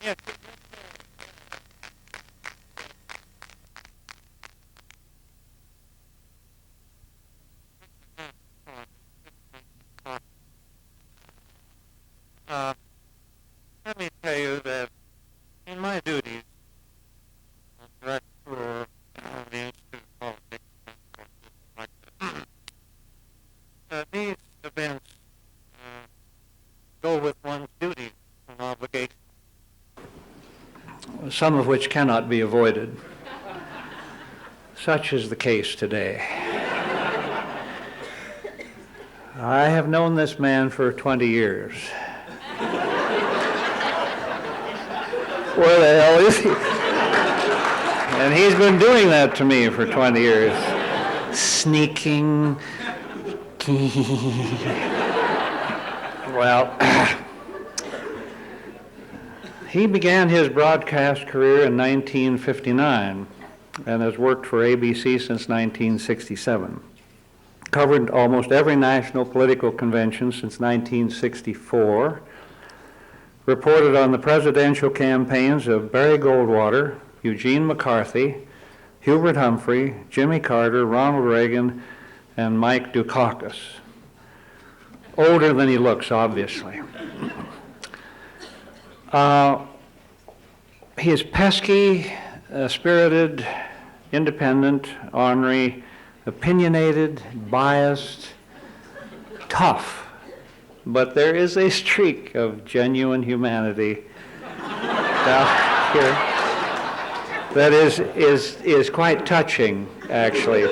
Yes. Let me tell you that in my duties as director of the Institute of Politics and like that, these events go with one's duties and obligations. Some of which cannot be avoided. Such is the case today. I have known this man for 20 years. Where the hell is he? And he's been doing that to me for 20 years. Sneaking. Well, he began his broadcast career in 1959 and has worked for ABC since 1967. Covered almost every national political convention since 1964. Reported on the presidential campaigns of Barry Goldwater, Eugene McCarthy, Hubert Humphrey, Jimmy Carter, Ronald Reagan, and Mike Dukakis. Older than he looks, obviously. He is pesky, spirited, independent, ornery, opinionated, biased, tough. But there is a streak of genuine humanity down here that is quite touching, actually.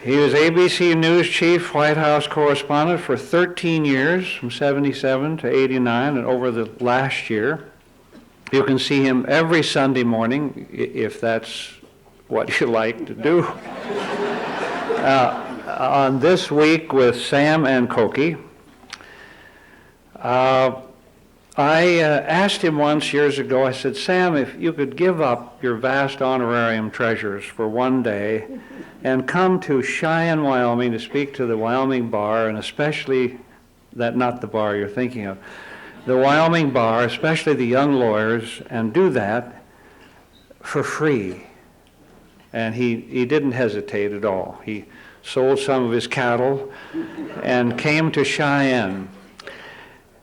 He was ABC News Chief, White House correspondent for 13 years, from 77 to 89, and over the last year. You can see him every Sunday morning, if that's what you like to do. On This Week with Sam and Cokie, I asked him once years ago, I said, Sam, if you could give up your vast honorarium treasures for one day and come to Cheyenne, Wyoming to speak to the Wyoming Bar, and especially that, not the bar you're thinking of, the Wyoming Bar, especially the young lawyers, and do that for free. And he didn't hesitate at all. He sold some of his cattle and came to Cheyenne.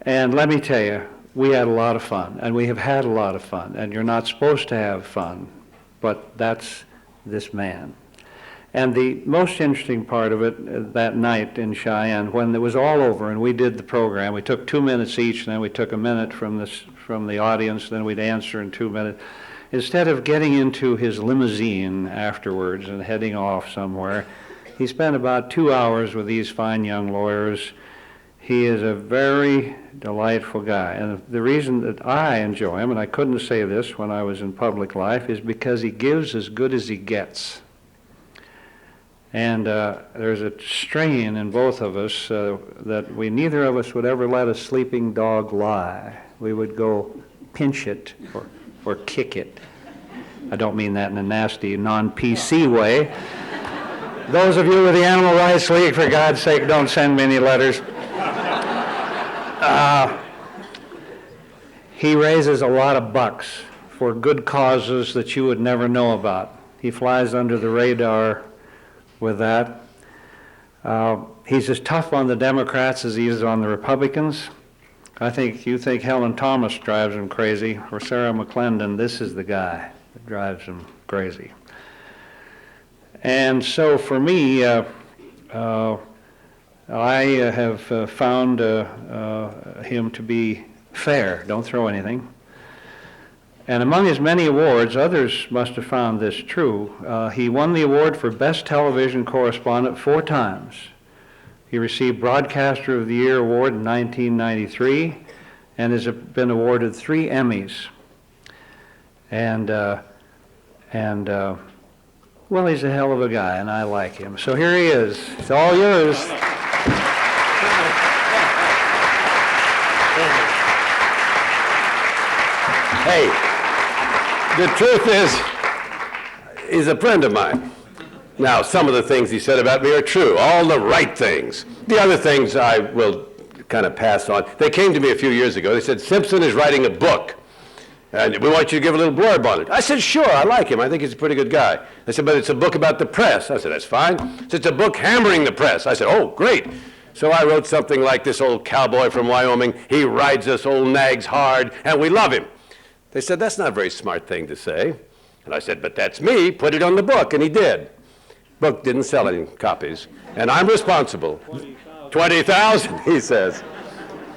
And let me tell you, we had a lot of fun, and we have had a lot of fun, and you're not supposed to have fun, but that's this man. And the most interesting part of it that night in Cheyenne, when it was all over and we did the program, we took 2 minutes each, and then we took a minute from the audience, then we'd answer in 2 minutes. Instead of getting into his limousine afterwards and heading off somewhere, he spent about 2 hours with these fine young lawyers. He is a very delightful guy. And the reason that I enjoy him, and I couldn't say this when I was in public life, is because he gives as good as he gets. And there's a strain in both of us that neither of us would ever let a sleeping dog lie. We would go pinch it or kick it. I don't mean that in a nasty, non-PC way. Those of you with the Animal Rights League, for God's sake, don't send me any letters. He raises a lot of bucks for good causes that you would never know about. He flies under the radar with that. He's as tough on the Democrats as he is on the Republicans. You think Helen Thomas drives him crazy, or Sarah McClendon. This is the guy that drives him crazy. And so for me, I have found him to be fair. Don't throw anything. And among his many awards, others must have found this true. He won the award for Best Television Correspondent 4 times. He received Broadcaster of the Year award in 1993 and has been awarded 3 Emmys. And well, he's a hell of a guy, and I like him. So here he is. It's all yours. Hey, the truth is, he's a friend of mine. Now, some of the things he said about me are true, all the right things. The other things I will kind of pass on. They came to me a few years ago. They said, Simpson is writing a book, and we want you to give a little blurb on it. I said, sure, I like him. I think he's a pretty good guy. They said, but it's a book about the press. I said, that's fine. Said, it's a book hammering the press. I said, oh, great. So I wrote something like this old cowboy from Wyoming. He rides us old nags hard, and we love him. They said, that's not a very smart thing to say. And I said, but that's me. Put it on the book. And he did. Book didn't sell any copies. And I'm responsible. 20,000, he says.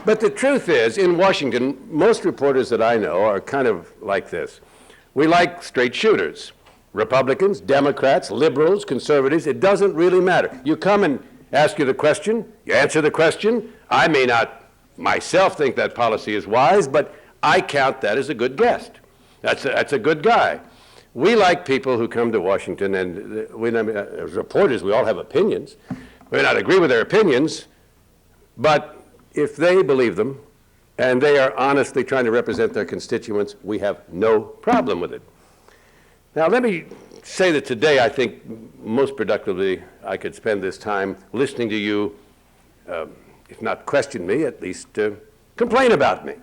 But the truth is, in Washington, most reporters that I know are kind of like this. We like straight shooters. Republicans, Democrats, liberals, conservatives, it doesn't really matter. You come and ask you the question, you answer the question. I may not myself think that policy is wise, but I count that as a good guest. That's a good guy. We like people who come to Washington, and as reporters, we all have opinions. We may not agree with their opinions, but if they believe them, and they are honestly trying to represent their constituents, we have no problem with it. Now, let me say that today I think most productively I could spend this time listening to you, if not question me, at least complain about me.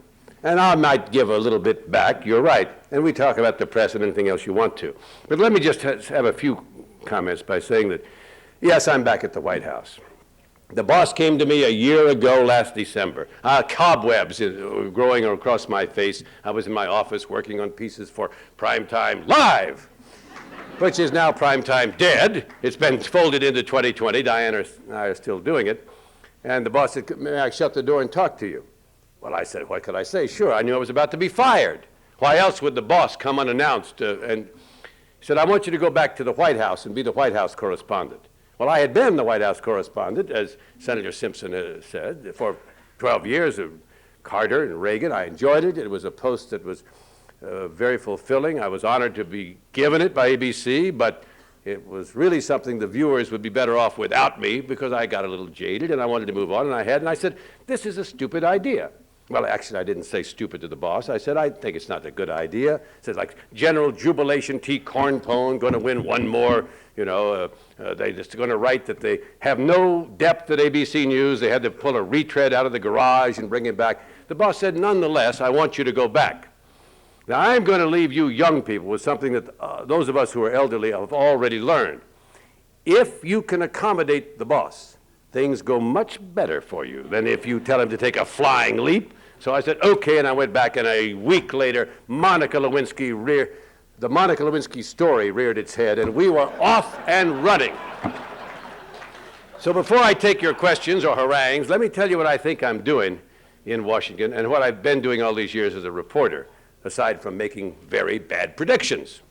And I might give a little bit back, you're right, and we talk about the press and anything else you want to. But let me just have a few comments by saying that, yes, I'm back at the White House. The boss came to me a year ago last December. Cobwebs were growing across my face. I was in my office working on pieces for Primetime Live, which is now Primetime Dead. It's been folded into 2020. Diana and I are still doing it. And the boss said, may I shut the door and talk to you? Well, I said, what could I say? Sure, I knew I was about to be fired. Why else would the boss come unannounced? And he said, I want you to go back to the White House and be the White House correspondent. Well, I had been the White House correspondent, as Senator Simpson said, for 12 years of Carter and Reagan. I enjoyed it. It was a post that was very fulfilling. I was honored to be given it by ABC, but it was really something the viewers would be better off without me because I got a little jaded and I wanted to move on, and I said, this is a stupid idea. Well, actually, I didn't say stupid to the boss. I said, I think it's not a good idea. It says, like, General Jubilation T. Cornpone going to win one more. They're just going to write that they have no depth at ABC News. They had to pull a retread out of the garage and bring him back. The boss said, nonetheless, I want you to go back. Now, I'm going to leave you young people with something that those of us who are elderly have already learned. If you can accommodate the boss, things go much better for you than if you tell him to take a flying leap. So I said, okay, and I went back, and a week later, the Monica Lewinsky story reared its head, and we were off and running. So before I take your questions or harangues, let me tell you what I think I'm doing in Washington and what I've been doing all these years as a reporter, aside from making very bad predictions.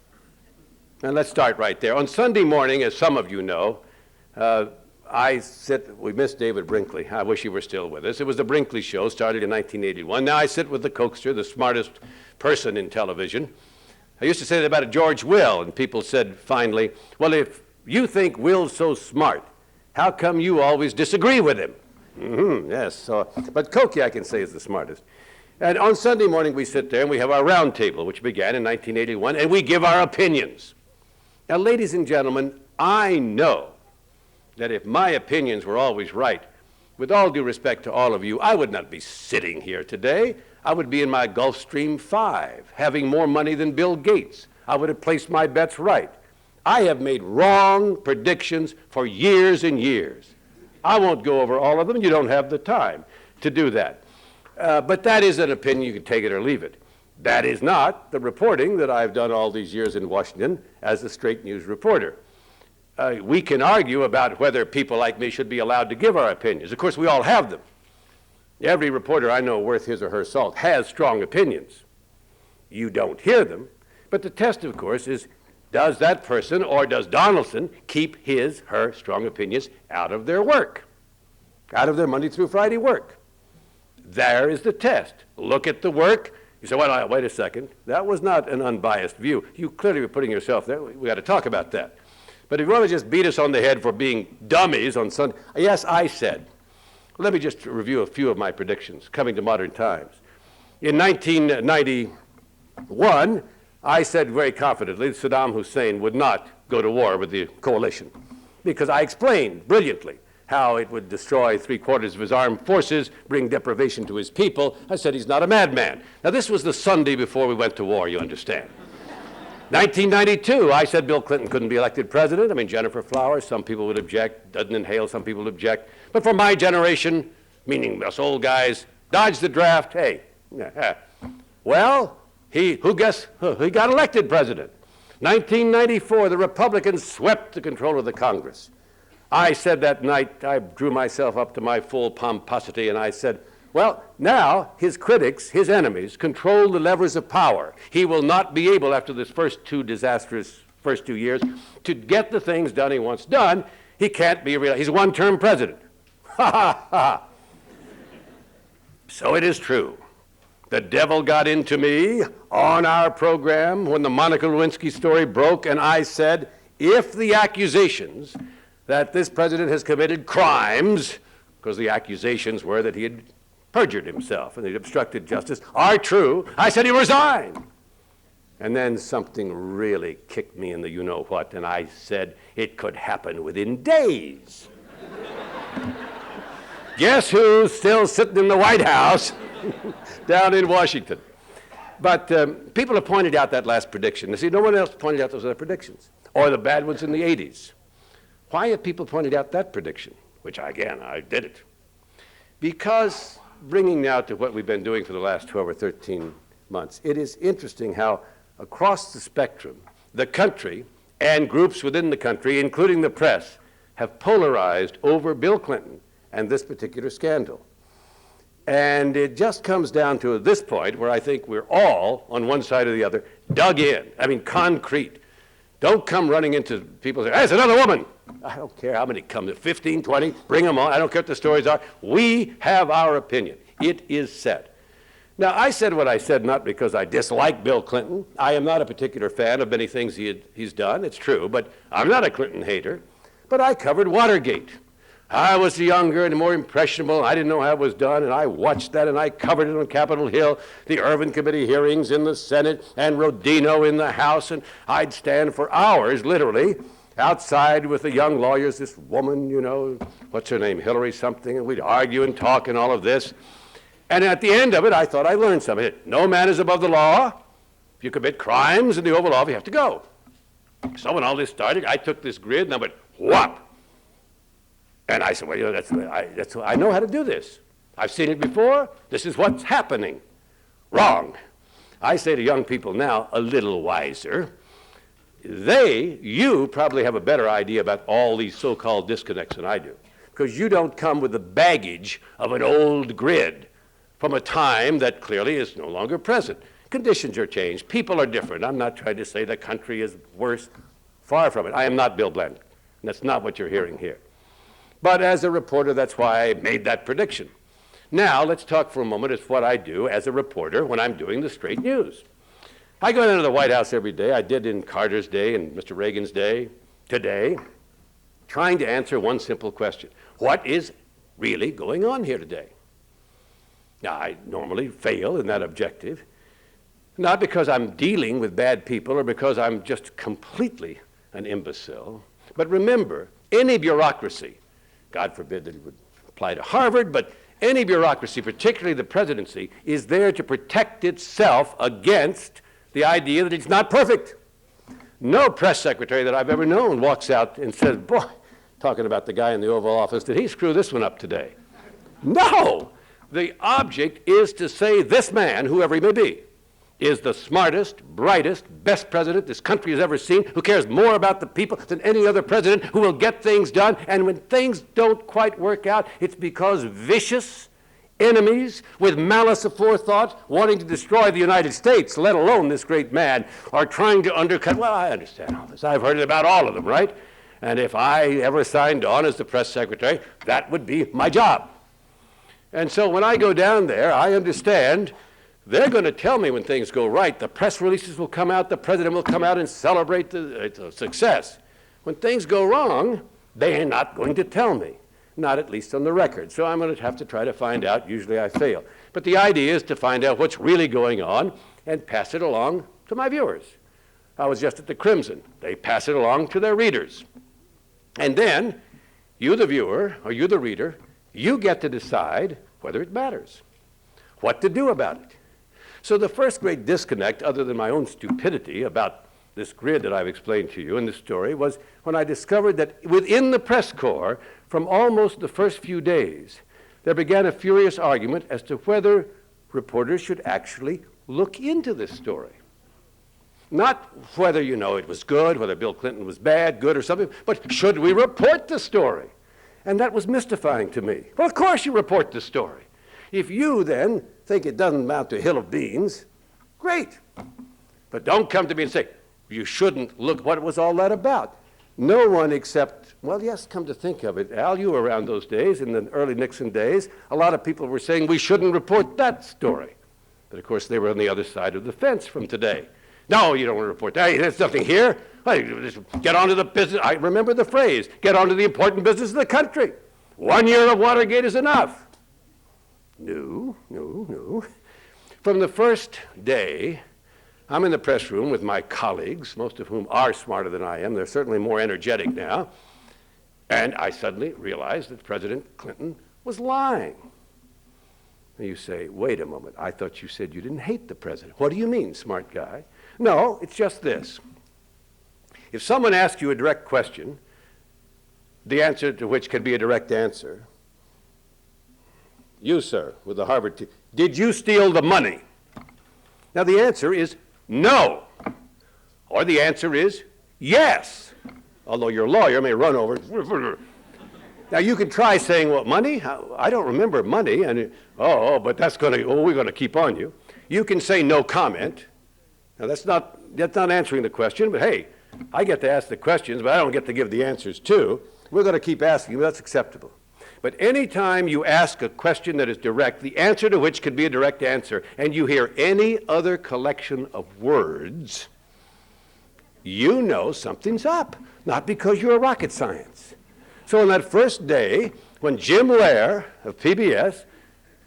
And let's start right there. On Sunday morning, as some of you know, we missed David Brinkley. I wish he were still with us. It was the Brinkley Show, started in 1981. Now I sit with the Coaxer, the smartest person in television. I used to say that about George Will, and people said finally, well, if you think Will's so smart, how come you always disagree with him? Yes, but Cokie, I can say, is the smartest. And on Sunday morning, we sit there and we have our round table, which began in 1981, and we give our opinions. Now, ladies and gentlemen, I know that if my opinions were always right, with all due respect to all of you, I would not be sitting here today. I would be in my Gulfstream 5, having more money than Bill Gates. I would have placed my bets right. I have made wrong predictions for years and years. I won't go over all of them. You don't have the time to do that. But that is an opinion. You can take it or leave it. That is not the reporting that I've done all these years in Washington as a straight news reporter. We can argue about whether people like me should be allowed to give our opinions. Of course, we all have them. Every reporter I know worth his or her salt has strong opinions. You don't hear them. But the test, of course, is does that person or does Donaldson keep his, her strong opinions out of their work, out of their Monday through Friday work? There is the test. Look at the work. You say, well, wait a second. That was not an unbiased view. You clearly were putting yourself there. We got to talk about that. But if you want to just beat us on the head for being dummies on Sunday, yes, I said. Let me just review a few of my predictions coming to modern times. In 1991, I said very confidently that Saddam Hussein would not go to war with the coalition because I explained brilliantly how it would destroy 3/4 of his armed forces, bring deprivation to his people. I said, he's not a madman. Now, this was the Sunday before we went to war, you understand. 1992, I said Bill Clinton couldn't be elected president. I mean, Jennifer Flowers, some people would object. Doesn't inhale, some people would object. But for my generation, meaning us old guys, dodged the draft, hey. Well, he got elected president. 1994, the Republicans swept the control of the Congress. I said that night, I drew myself up to my full pomposity, and I said, well, now his critics, his enemies, control the levers of power. He will not be able, after this disastrous first 2 years, to get the things done he wants done. He can't be he's a one-term president. Ha ha ha. So it is true. The devil got into me on our program when the Monica Lewinsky story broke, and I said, if the accusations that this president has committed crimes, because the accusations were that he had perjured himself and he'd obstructed justice, are true, I said he resign. And then something really kicked me in the you-know-what, and I said it could happen within days. Guess who's still sitting in the White House down in Washington? But people have pointed out that last prediction. You see, no one else pointed out those other predictions, or the bad ones in the 80s. Why have people pointed out that prediction? Which, again, I did it. Because, bringing now to what we've been doing for the last 12 or 13 months, it is interesting how across the spectrum, the country and groups within the country, including the press, have polarized over Bill Clinton and this particular scandal. And it just comes down to this point where I think we're all, on one side or the other, dug in. I mean, concrete. Don't come running into people and say, hey, it's another woman. I don't care how many come, 15, 20, bring them on. I don't care what the stories are. We have our opinion. It is set. Now, I said what I said not because I dislike Bill Clinton. I am not a particular fan of many things he's done. It's true, but I'm not a Clinton hater. But I covered Watergate. I was younger and more impressionable. I didn't know how it was done, and I watched that, and I covered it on Capitol Hill, the Irvin Committee hearings in the Senate, and Rodino in the House, and I'd stand for hours, literally, outside with the young lawyers, this woman, you know, what's her name, Hillary something, and we'd argue and talk and all of this. And at the end of it, I thought I learned something. No man is above the law. If you commit crimes in the Oval Office, you have to go. So when all this started, I took this grid, and I went, whop! And I said, well, you know, I know how to do this. I've seen it before. This is what's happening. Wrong. I say to young people now, a little wiser, you probably have a better idea about all these so-called disconnects than I do, because you don't come with the baggage of an old grid from a time that clearly is no longer present. Conditions are changed. People are different. I'm not trying to say the country is worse. Far from it. I am not Bill Blank. And that's not what you're hearing here. But as a reporter, that's why I made that prediction. Now, let's talk for a moment as what I do as a reporter when I'm doing the straight news. I go into the White House every day. I did in Carter's day and Mr. Reagan's day, today, trying to answer one simple question. What is really going on here today? Now, I normally fail in that objective, not because I'm dealing with bad people or because I'm just completely an imbecile, but remember, any bureaucracy, God forbid that it would apply to Harvard, but any bureaucracy, particularly the presidency, is there to protect itself against the idea that it's not perfect. No press secretary that I've ever known walks out and says, boy, talking about the guy in the Oval Office, did he screw this one up today? No! The object is to say this man, whoever he may be, is the smartest, brightest, best president this country has ever seen, who cares more about the people than any other president, who will get things done. And when things don't quite work out, it's because vicious enemies with malice aforethought, wanting to destroy the United States, let alone this great man, are trying to undercut. Well, I understand all this. I've heard it about all of them, right? And if I ever signed on as the press secretary, that would be my job. And so when I go down there, I understand they're going to tell me when things go right. The press releases will come out. The president will come out and celebrate the success. When things go wrong, they are not going to tell me, not at least on the record. So I'm going to have to try to find out. Usually I fail. But the idea is to find out what's really going on and pass it along to my viewers. I was just at the Crimson. They pass it along to their readers. And then, You, the viewer, or you, the reader, you get to decide whether it matters, what to do about it. So the first great disconnect, other than my own stupidity about this grid that I've explained to you in this story, was when I discovered that within the press corps, from almost the first few days, there began a furious argument as to whether reporters should actually look into this story. Not whether, it was good, whether Bill Clinton was bad, good, or something, but should we report the story? And that was mystifying to me. Well, of course you report the story. If you then think it doesn't amount to a hill of beans, great. But don't come to me and say, you shouldn't look, what was all that about? No one except, well, yes, come to think of it, Al, you were around those days, in the early Nixon days, a lot of people were saying we shouldn't report that story. But of course, they were on the other side of the fence from today. No, you don't want to report that. Hey, there's nothing here. Hey, just get on to the business. I remember the phrase, get on to the important business of the country. 1 year of Watergate is enough. No. From the first day, I'm in the press room with my colleagues, most of whom are smarter than I am. They're certainly more energetic now. And I suddenly realized that President Clinton was lying. And you say, wait a moment, I thought you said you didn't hate the president. What do you mean, smart guy? No, it's just this. If someone asks you a direct question, the answer to which can be a direct answer, you, sir, with the Harvard team, did you steal the money? Now, the answer is no. Or the answer is yes. Although your lawyer may run over. Now, you can try saying, well, money? I don't remember money. And but that's we're going to keep on you. You can say no comment. Now, that's not answering the question, but hey, I get to ask the questions, but I don't get to give the answers too. We're going to keep asking, but that's acceptable. But any time you ask a question that is direct, the answer to which could be a direct answer, and you hear any other collection of words, you know something's up, not because you're a rocket science. So on that first day, when Jim Lehrer of PBS,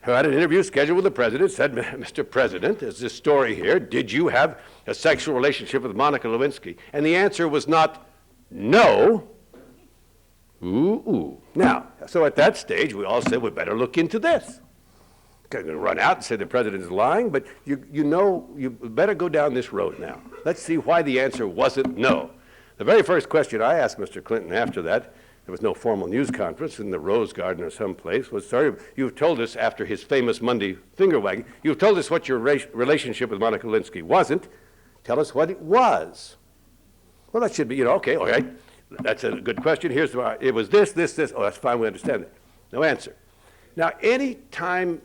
who had an interview scheduled with the president, said, Mr. President, there's this story here, did you have a sexual relationship with Monica Lewinsky? And the answer was not no. Ooh. Now, so at that stage, we all said, we better look into this. Going to run out and say the president is lying, but you better go down this road now. Let's see why the answer wasn't no. The very first question I asked Mr. Clinton after that, there was no formal news conference in the Rose Garden or someplace, was, sorry, you've told us after his famous Monday finger wagging, you've told us what your relationship with Monica Lewinsky wasn't. Tell us what it was. Well, that should be, okay, all right. That's a good question. It was this. Oh, that's fine. We understand it. No answer. Now, any time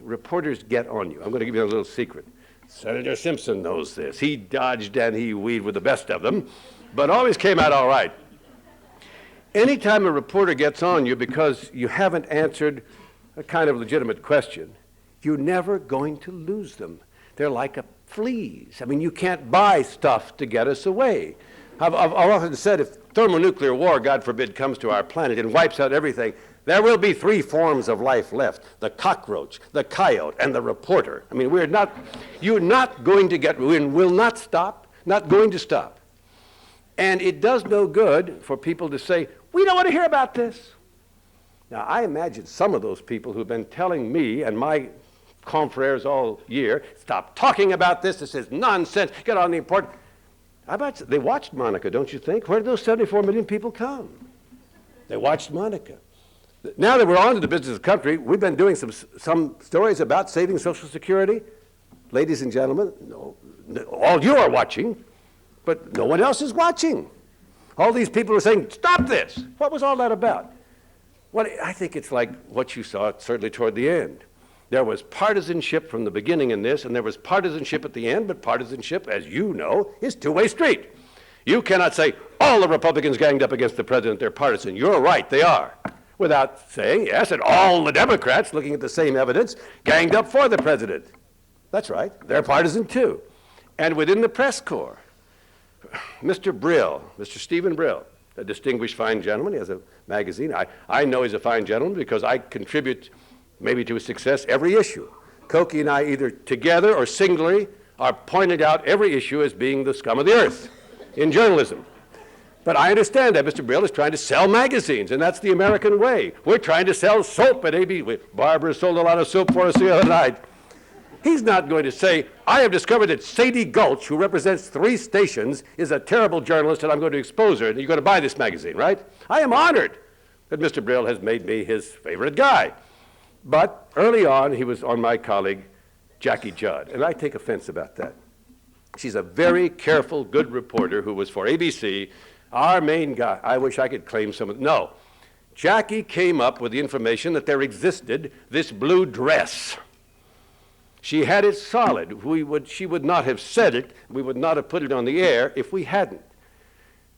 reporters get on you, I'm going to give you a little secret. Senator Simpson knows this. He dodged and he weaved with the best of them, but always came out all right. Anytime a reporter gets on you because you haven't answered a kind of legitimate question, you're never going to lose them. They're like fleas. I mean, you can't buy stuff to get us away. I've often said if thermonuclear war, God forbid, comes to our planet and wipes out everything, there will be 3 forms of life left: the cockroach, the coyote, and the reporter. I mean, you're not going to get, we will not stop, not going to stop. And it does no good for people to say, we don't want to hear about this. Now, I imagine some of those people who've been telling me and my confreres all year, stop talking about this, this is nonsense, get on the important. I bet they watched Monica, don't you think? Where did those 74 million people come? They watched Monica. Now that we're on to the business of the country, we've been doing some stories about saving Social Security. Ladies and gentlemen, no, all you are watching, but no one else is watching. All these people are saying, stop this. What was all that about? Well, I think it's like what you saw certainly toward the end. There was partisanship from the beginning in this, and there was partisanship at the end, but partisanship, as you know, is two-way street. You cannot say, all the Republicans ganged up against the president, they're partisan. You're right, they are. Without saying, yes, and all the Democrats, looking at the same evidence, ganged up for the president. That's right, they're partisan too. And within the press corps, Mr. Brill, Mr. Stephen Brill, a distinguished fine gentleman, he has a magazine. I know he's a fine gentleman because I contribute maybe to his success every issue. Cokie and I, either together or singly, are pointed out every issue as being the scum of the earth in journalism. But I understand that Mr. Brill is trying to sell magazines, and that's the American way. We're trying to sell soap at AB. Barbara sold a lot of soap for us the other night. He's not going to say, I have discovered that Sadie Gulch, who represents 3 stations, is a terrible journalist, and I'm going to expose her, and you're going to buy this magazine, right? I am honored that Mr. Brill has made me his favorite guy. But early on, he was on my colleague, Jackie Judd, and I take offense about that. She's a very careful, good reporter who was for ABC, our main guy. I wish I could claim some of no. Jackie came up with the information that there existed this blue dress. She had it solid. She would not have said it, we would not have put it on the air if we hadn't.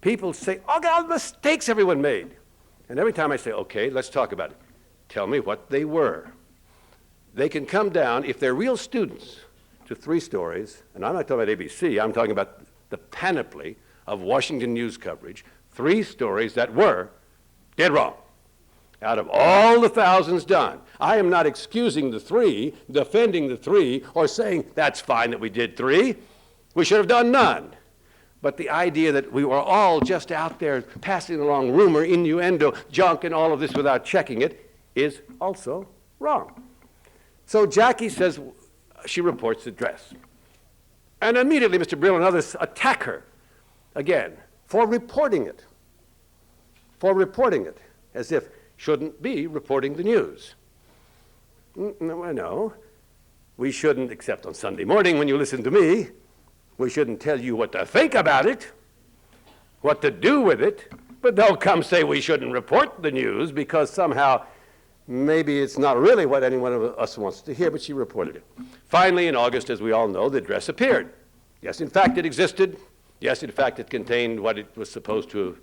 People say, oh, God, mistakes everyone made. And every time I say, okay, let's talk about it. Tell me what they were. They can come down, if they're real students, to 3 stories, and I'm not talking about ABC, I'm talking about the panoply of Washington news coverage, 3 stories that were dead wrong. Out of all the thousands done, I am not excusing the 3, defending the 3, or saying that's fine that we did 3. We should have done none. But the idea that we were all just out there passing along rumor, innuendo, junk, and all of this without checking it is also wrong. So Jackie says she reports the dress. And immediately Mr. Brill and others attack her again for reporting it. For reporting it, as if shouldn't be reporting the news. No, we shouldn't, except on Sunday morning when you listen to me. We shouldn't tell you what to think about it, what to do with it, but they'll come say we shouldn't report the news because somehow maybe it's not really what any one of us wants to hear, but she reported it. Finally, in August, as we all know, the dress appeared. Yes, in fact, it existed. Yes, in fact, it contained what it was supposed to have,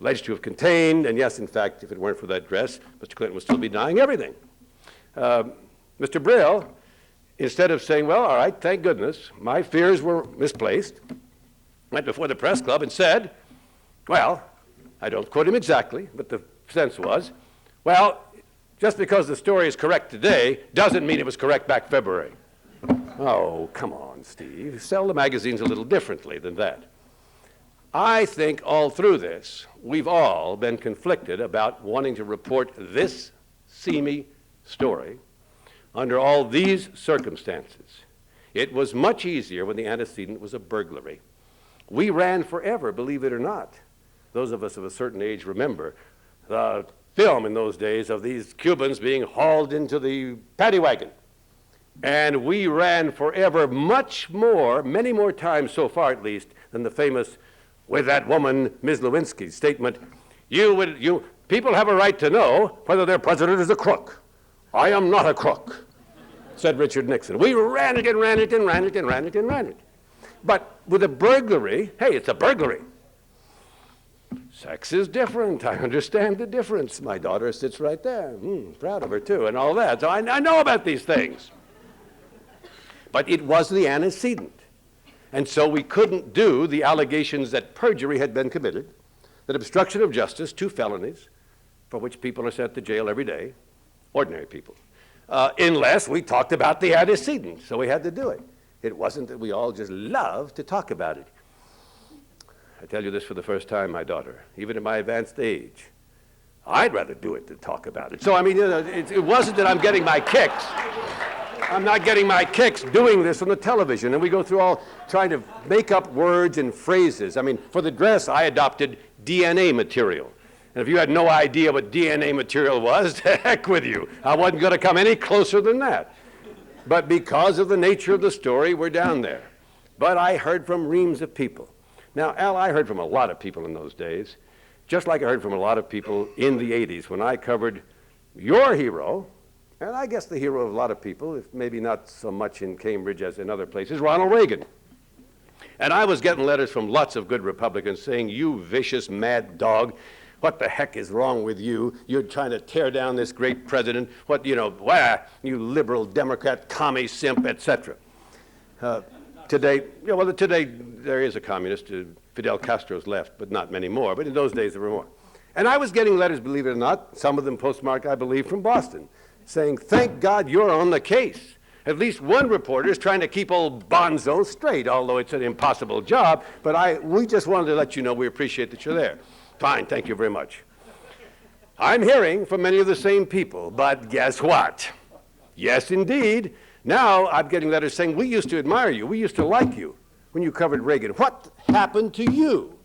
alleged to have contained. And yes, in fact, if it weren't for that dress, Mr. Clinton would still be denying everything. Mr. Brill, instead of saying, well, all right, thank goodness, my fears were misplaced, went before the press club and said, well, I don't quote him exactly, but the sense was, well, just because the story is correct today doesn't mean it was correct back February. Oh, come on, Steve. Sell the magazines a little differently than that. I think all through this, we've all been conflicted about wanting to report this seamy story under all these circumstances. It was much easier when the antecedent was a burglary. We ran forever, believe it or not. Those of us of a certain age remember the film in those days of these Cubans being hauled into the paddy wagon. And we ran forever much more, many more times so far at least, than the famous, with that woman, Ms. Lewinsky's statement, people have a right to know whether their president is a crook. I am not a crook, said Richard Nixon. We ran it and ran it and ran it and ran it and ran it. But with a burglary, hey, it's a burglary. Sex is different. I understand the difference. My daughter sits right there. Proud of her, too, and all that. So I know about these things. But it was the antecedent. And so we couldn't do the allegations that perjury had been committed, that obstruction of justice, 2 felonies, for which people are sent to jail every day, ordinary people, unless we talked about the antecedent. So we had to do it. It wasn't that we all just loved to talk about it. I tell you this for the first time, my daughter, even at my advanced age, I'd rather do it than talk about it. So, I mean, it wasn't that I'm getting my kicks. I'm not getting my kicks doing this on the television. And we go through all trying to make up words and phrases. I mean, for the dress, I adopted DNA material. And if you had no idea what DNA material was, to heck with you. I wasn't going to come any closer than that. But because of the nature of the story, we're down there. But I heard from reams of people. Now, Al, I heard from a lot of people in those days, just like I heard from a lot of people in the 80s when I covered your hero, and I guess the hero of a lot of people, if maybe not so much in Cambridge as in other places, Ronald Reagan. And I was getting letters from lots of good Republicans saying, you vicious mad dog, what the heck is wrong with you? You're trying to tear down this great president. What, you you liberal Democrat, commie simp, etc. Today there is a communist. Fidel Castro's left, but not many more. But in those days there were more. And I was getting letters, believe it or not, some of them postmarked, I believe, from Boston, saying, thank God you're on the case. At least one reporter is trying to keep old Bonzo straight, although it's an impossible job. But we just wanted to let you know we appreciate that you're there. Fine, thank you very much. I'm hearing from many of the same people, but guess what? Yes, indeed. Now I'm getting letters saying, we used to admire you, we used to like you when you covered Reagan. What happened to you?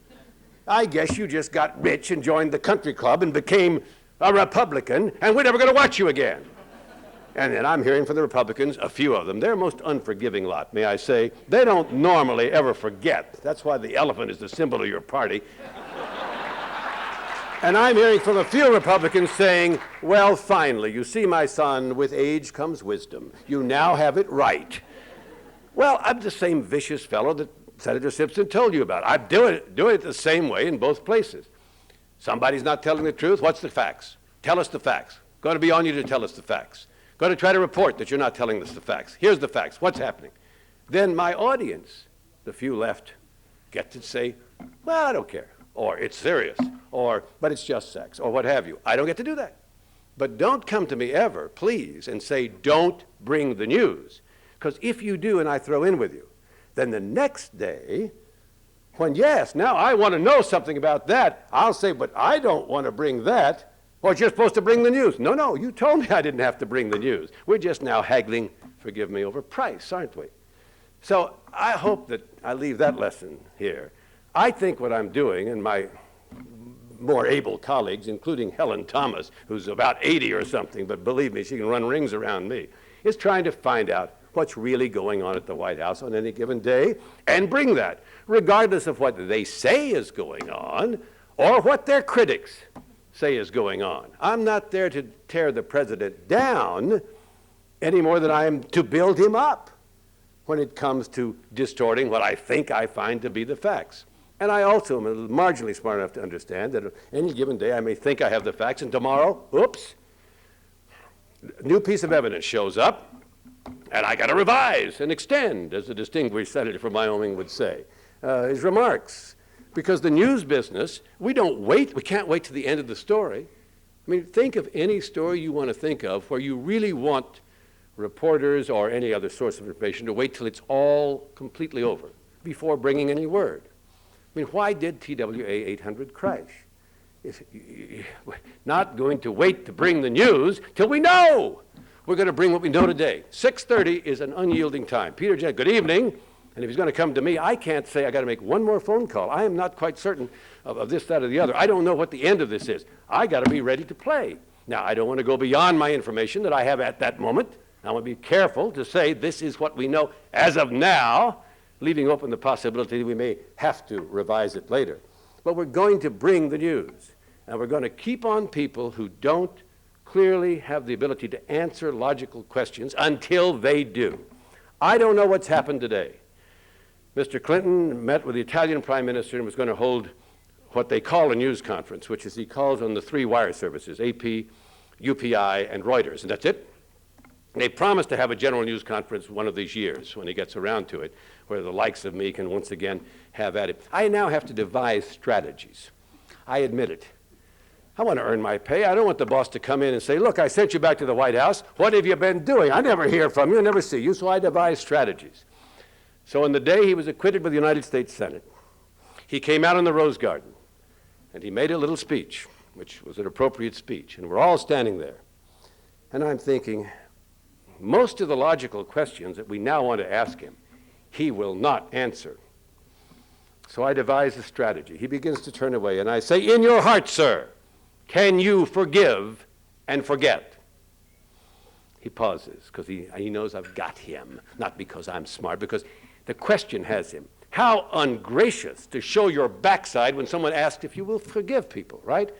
I guess you just got rich and joined the country club and became a Republican, and we're never going to watch you again. And then I'm hearing from the Republicans, a few of them, they're a most unforgiving lot, may I say. They don't normally ever forget. That's why the elephant is the symbol of your party. And I'm hearing from a few Republicans saying, well, finally, you see, my son, with age comes wisdom. You now have it right. Well, I'm the same vicious fellow that Senator Simpson told you about. I'm doing it the same way in both places. Somebody's not telling the truth. What's the facts? Tell us the facts. Going to be on you to tell us the facts. Going to try to report that you're not telling us the facts. Here's the facts. What's happening? Then my audience, the few left, get to say, well, I don't care. Or it's serious. Or, but it's just sex. Or what have you. I don't get to do that. But don't come to me ever, please, and say, don't bring the news. Because if you do and I throw in with you, then the next day, when, yes, now I want to know something about that, I'll say, but I don't want to bring that. Or you're supposed to bring the news. No, you told me I didn't have to bring the news. We're just now haggling, forgive me, over price, aren't we? So I hope that I leave that lesson here. I think what I'm doing, and my more able colleagues, including Helen Thomas, who's about 80 or something, but believe me, she can run rings around me, is trying to find out what's really going on at the White House on any given day and bring that, regardless of what they say is going on or what their critics say is going on. I'm not there to tear the president down any more than I am to build him up when it comes to distorting what I think I find to be the facts. And I also am marginally smart enough to understand that any given day I may think I have the facts, and tomorrow, oops, a new piece of evidence shows up, and I got to revise and extend, as the distinguished senator from Wyoming would say, his remarks. Because the news business, we can't wait to the end of the story. I mean, think of any story you want to think of where you really want reporters or any other source of information to wait till it's all completely over before bringing any word. I mean, why did TWA 800 crash? We're not going to wait to bring the news till we know. We're going to bring what we know today. 6:30 is an unyielding time. Peter Jen, good evening. And if he's going to come to me, I can't say I got to make one more phone call. I am not quite certain of this, that, or the other. I don't know what the end of this is. I got to be ready to play. Now, I don't want to go beyond my information that I have at that moment. I want to be careful to say this is what we know as of now, leaving open the possibility that we may have to revise it later. But we're going to bring the news, and we're going to keep on people who don't clearly have the ability to answer logical questions until they do. I don't know what's happened today. Mr. Clinton met with the Italian prime minister and was going to hold what they call a news conference, which is he calls on the three wire services, AP, UPI, and Reuters, and that's it. They promised to have a general news conference one of these years when he gets around to it, where the likes of me can once again have at it. I now have to devise strategies. I admit it. I want to earn my pay. I don't want the boss to come in and say, look, I sent you back to the White House. What have you been doing? I never hear from you. I never see you. So I devise strategies. So on the day he was acquitted by the United States Senate, he came out in the Rose Garden, and he made a little speech, which was an appropriate speech, and we're all standing there. And I'm thinking, most of the logical questions that we now want to ask him, he will not answer. So I devise a strategy. He begins to turn away, and I say, in your heart, sir, can you forgive and forget? He pauses, because he knows I've got him, not because I'm smart, because the question has him. How ungracious to show your backside when someone asks if you will forgive people, right?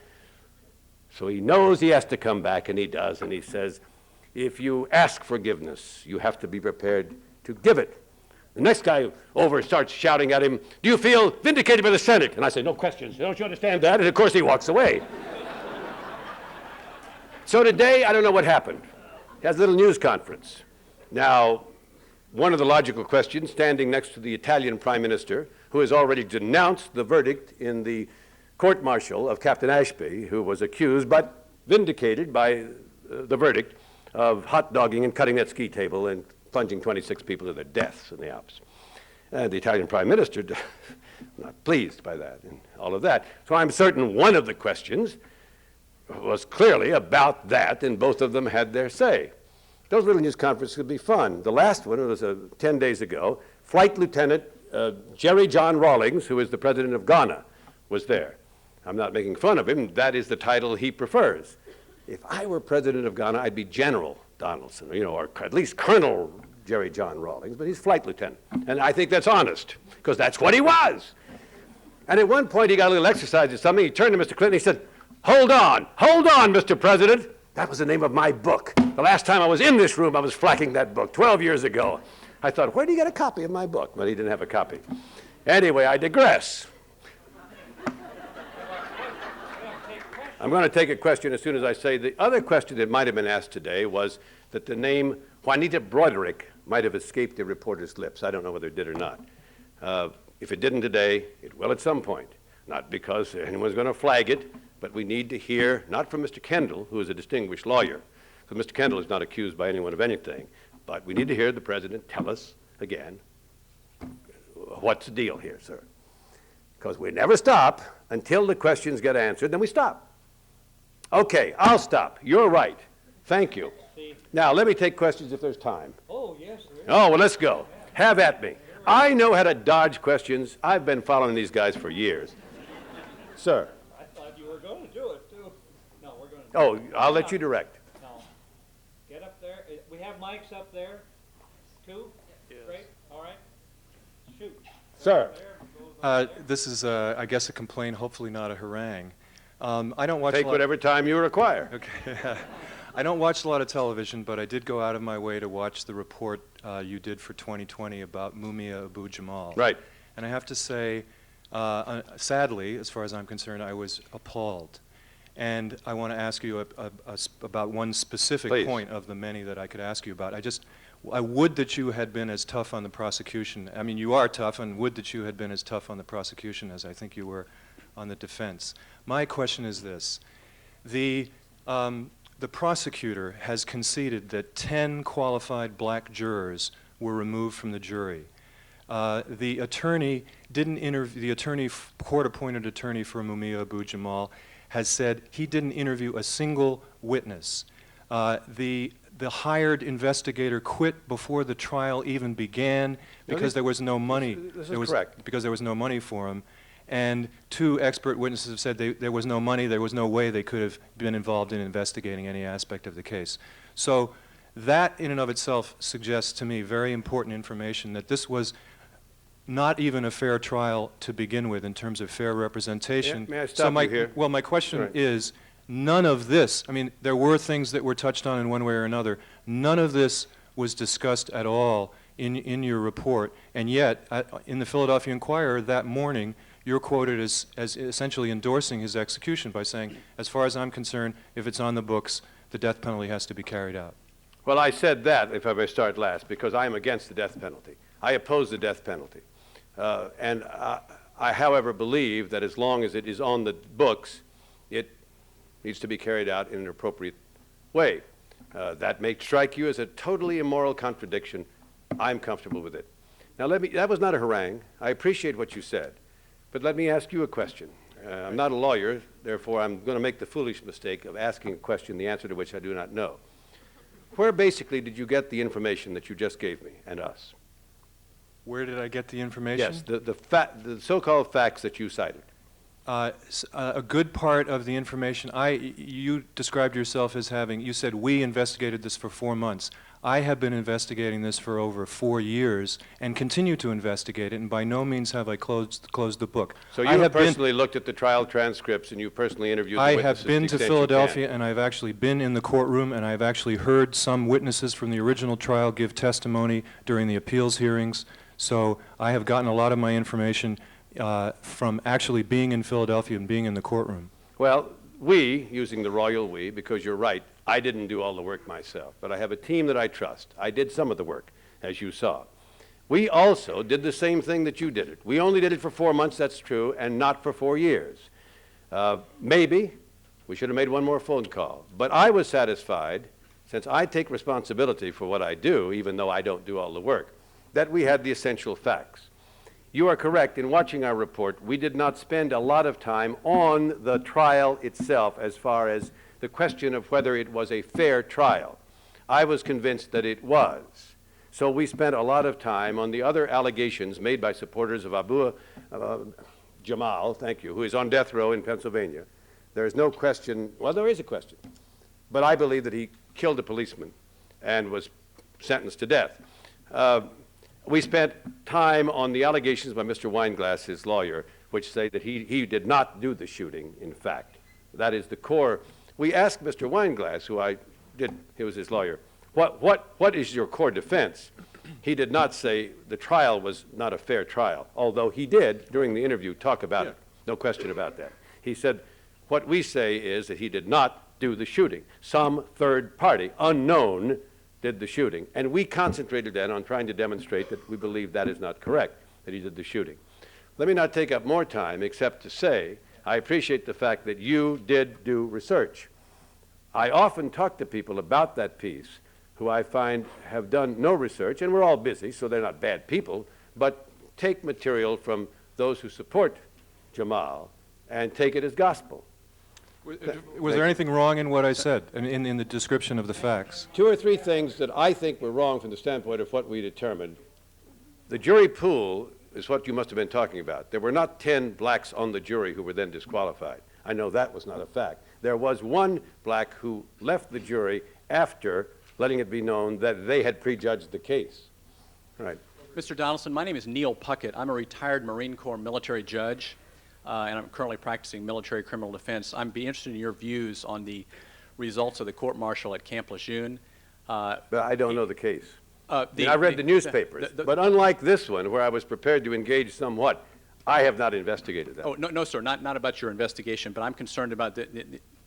So he knows he has to come back, and he does, and he says, if you ask forgiveness, you have to be prepared to give it. The next guy over starts shouting at him, do you feel vindicated by the Senate? And I say, no questions. Don't you understand that? And of course he walks away. So today, I don't know what happened. He has a little news conference. Now, one of the logical questions, standing next to the Italian prime minister, who has already denounced the verdict in the court-martial of Captain Ashby, who was accused but vindicated by the verdict of hot-dogging and cutting that ski table and plunging 26 people to their deaths in the Alps. And the Italian prime minister, not pleased by that and all of that. So I'm certain one of the questions was clearly about that, and both of them had their say. Those little news conferences could be fun. The last one was 10 days ago. Flight Lieutenant Jerry John Rawlings, who is the president of Ghana, was there. I'm not making fun of him. That is the title he prefers. If I were president of Ghana, I'd be General Donaldson, or at least Colonel Jerry John Rawlings, but he's flight lieutenant. And I think that's honest, because that's what he was. And at one point, he got a little exercise or something. He turned to Mr. Clinton, he said, hold on, Mr. President. That was the name of my book. The last time I was in this room, I was flacking that book 12 years ago. I thought, where did he get a copy of my book? But he didn't have a copy. Anyway, I digress. I'm going to take a question as soon as I say the other question that might have been asked today was that the name Juanita Broderick might have escaped the reporter's lips. I don't know whether it did or not. If it didn't today, it will at some point. Not because anyone's going to flag it, but we need to hear, not from Mr. Kendall, who is a distinguished lawyer, because Mr. Kendall is not accused by anyone of anything, but we need to hear the president tell us again, what's the deal here, sir? Because we never stop until the questions get answered, then we stop. Okay, I'll stop. You're right. Thank you. Now, let me take questions if there's time. Oh, yes, there is. Oh, well, let's go. Have at me. I know how to dodge questions. I've been following these guys for years. Sir. I thought you were going to do it, too. No, we're going to do it. Oh, I'll let you direct. No. Get up there. We have mics up there, too? Yes. Great. All right. Shoot. Sir. This is, I guess, a complaint, hopefully not a harangue. I don't watch Take whatever time you require. Okay. I don't watch a lot of television, but I did go out of my way to watch the report you did for 2020 about Mumia Abu-Jamal. Right. And I have to say, sadly, as far as I'm concerned, I was appalled. And I want to ask you about one specific Please. point of the many that I could ask you about. I would that you had been as tough on the prosecution. I mean, you are tough, and would that you had been as tough on the prosecution as I think you were on the defense. My question is this. The prosecutor has conceded that 10 qualified black jurors were removed from the jury. The attorney didn't interview, the court-appointed attorney for Mumia Abu-Jamal has said he didn't interview a single witness. The hired investigator quit before the trial even began because there was no money. This is correct. Because there was no money for him. And 2 expert witnesses have said there was no money, there was no way they could have been involved in investigating any aspect of the case. So that in and of itself suggests to me very important information that this was not even a fair trial to begin with in terms of fair representation. Yeah, may I stop you here? Well, my question Right. is, none of this, I mean, there were things that were touched on in one way or another. None of this was discussed at all in your report, and yet in the Philadelphia Inquirer that morning, you're quoted as essentially endorsing his execution by saying, as far as I'm concerned, if it's on the books, the death penalty has to be carried out. Well, I said that, if I may start last, because I am against the death penalty. I oppose the death penalty. And I, however, believe that as long as it is on the books, it needs to be carried out in an appropriate way. That may strike you as a totally immoral contradiction. I'm comfortable with it. Now, that was not a harangue. I appreciate what you said. But let me ask you a question. I'm not a lawyer, therefore I'm going to make the foolish mistake of asking a question, the answer to which I do not know. Where basically did you get the information that you just gave me and us? Where did I get the information? Yes, the so-called facts that you cited. A good part of the information, you described yourself as having, you said we investigated this for 4 months. I have been investigating this for over 4 years and continue to investigate it, and by no means have I closed the book. So you have personally looked at the trial transcripts and you personally interviewed the witnesses? I have been to Philadelphia, and I've actually been in the courtroom, and I've actually heard some witnesses from the original trial give testimony during the appeals hearings. So I have gotten a lot of my information from actually being in Philadelphia and being in the courtroom. Well, we, using the royal we, because you're right, I didn't do all the work myself, but I have a team that I trust. I did some of the work, as you saw. We also did the same thing that you did it. We only did it for 4 months, that's true, and not for 4 years. Maybe we should have made one more phone call, but I was satisfied since I take responsibility for what I do, even though I don't do all the work, that we had the essential facts. You are correct. In watching our report, we did not spend a lot of time on the trial itself as far as the question of whether it was a fair trial. I was convinced that it was. So we spent a lot of time on the other allegations made by supporters of Abu Jamal, thank you, who is on death row in Pennsylvania. There is no question, well, there is a question, but I believe that he killed a policeman and was sentenced to death. We spent time on the allegations by Mr. Weinglass, his lawyer, which say that he did not do the shooting, in fact. That is the core. We asked Mr. Weinglass, he was his lawyer, what is your core defense? He did not say the trial was not a fair trial, although he did, during the interview, talk about it. No question about that. He said, what we say is that he did not do the shooting. Some third party, unknown, did the shooting. And we concentrated then on trying to demonstrate that we believe that is not correct, that he did the shooting. Let me not take up more time except to say I appreciate the fact that you did do research. I often talk to people about that piece who I find have done no research, and we're all busy, so they're not bad people, but take material from those who support Jamal and take it as gospel. Was there anything wrong in what I said, in the description of the facts? Two or three things that I think were wrong from the standpoint of what we determined. The jury pool is what you must have been talking about. There were not 10 blacks on the jury who were then disqualified. I know that was not a fact. There was one black who left the jury after letting it be known that they had prejudged the case. Right. Mr. Donaldson, my name is Neil Puckett. I'm a retired Marine Corps military judge, and I'm currently practicing military criminal defense. I'd be interested in your views on the results of the court-martial at Camp Lejeune. But I don't know the case. I read the newspapers, but unlike this one, where I was prepared to engage somewhat, I have not investigated that. Oh, no, sir, not about your investigation, but I'm concerned about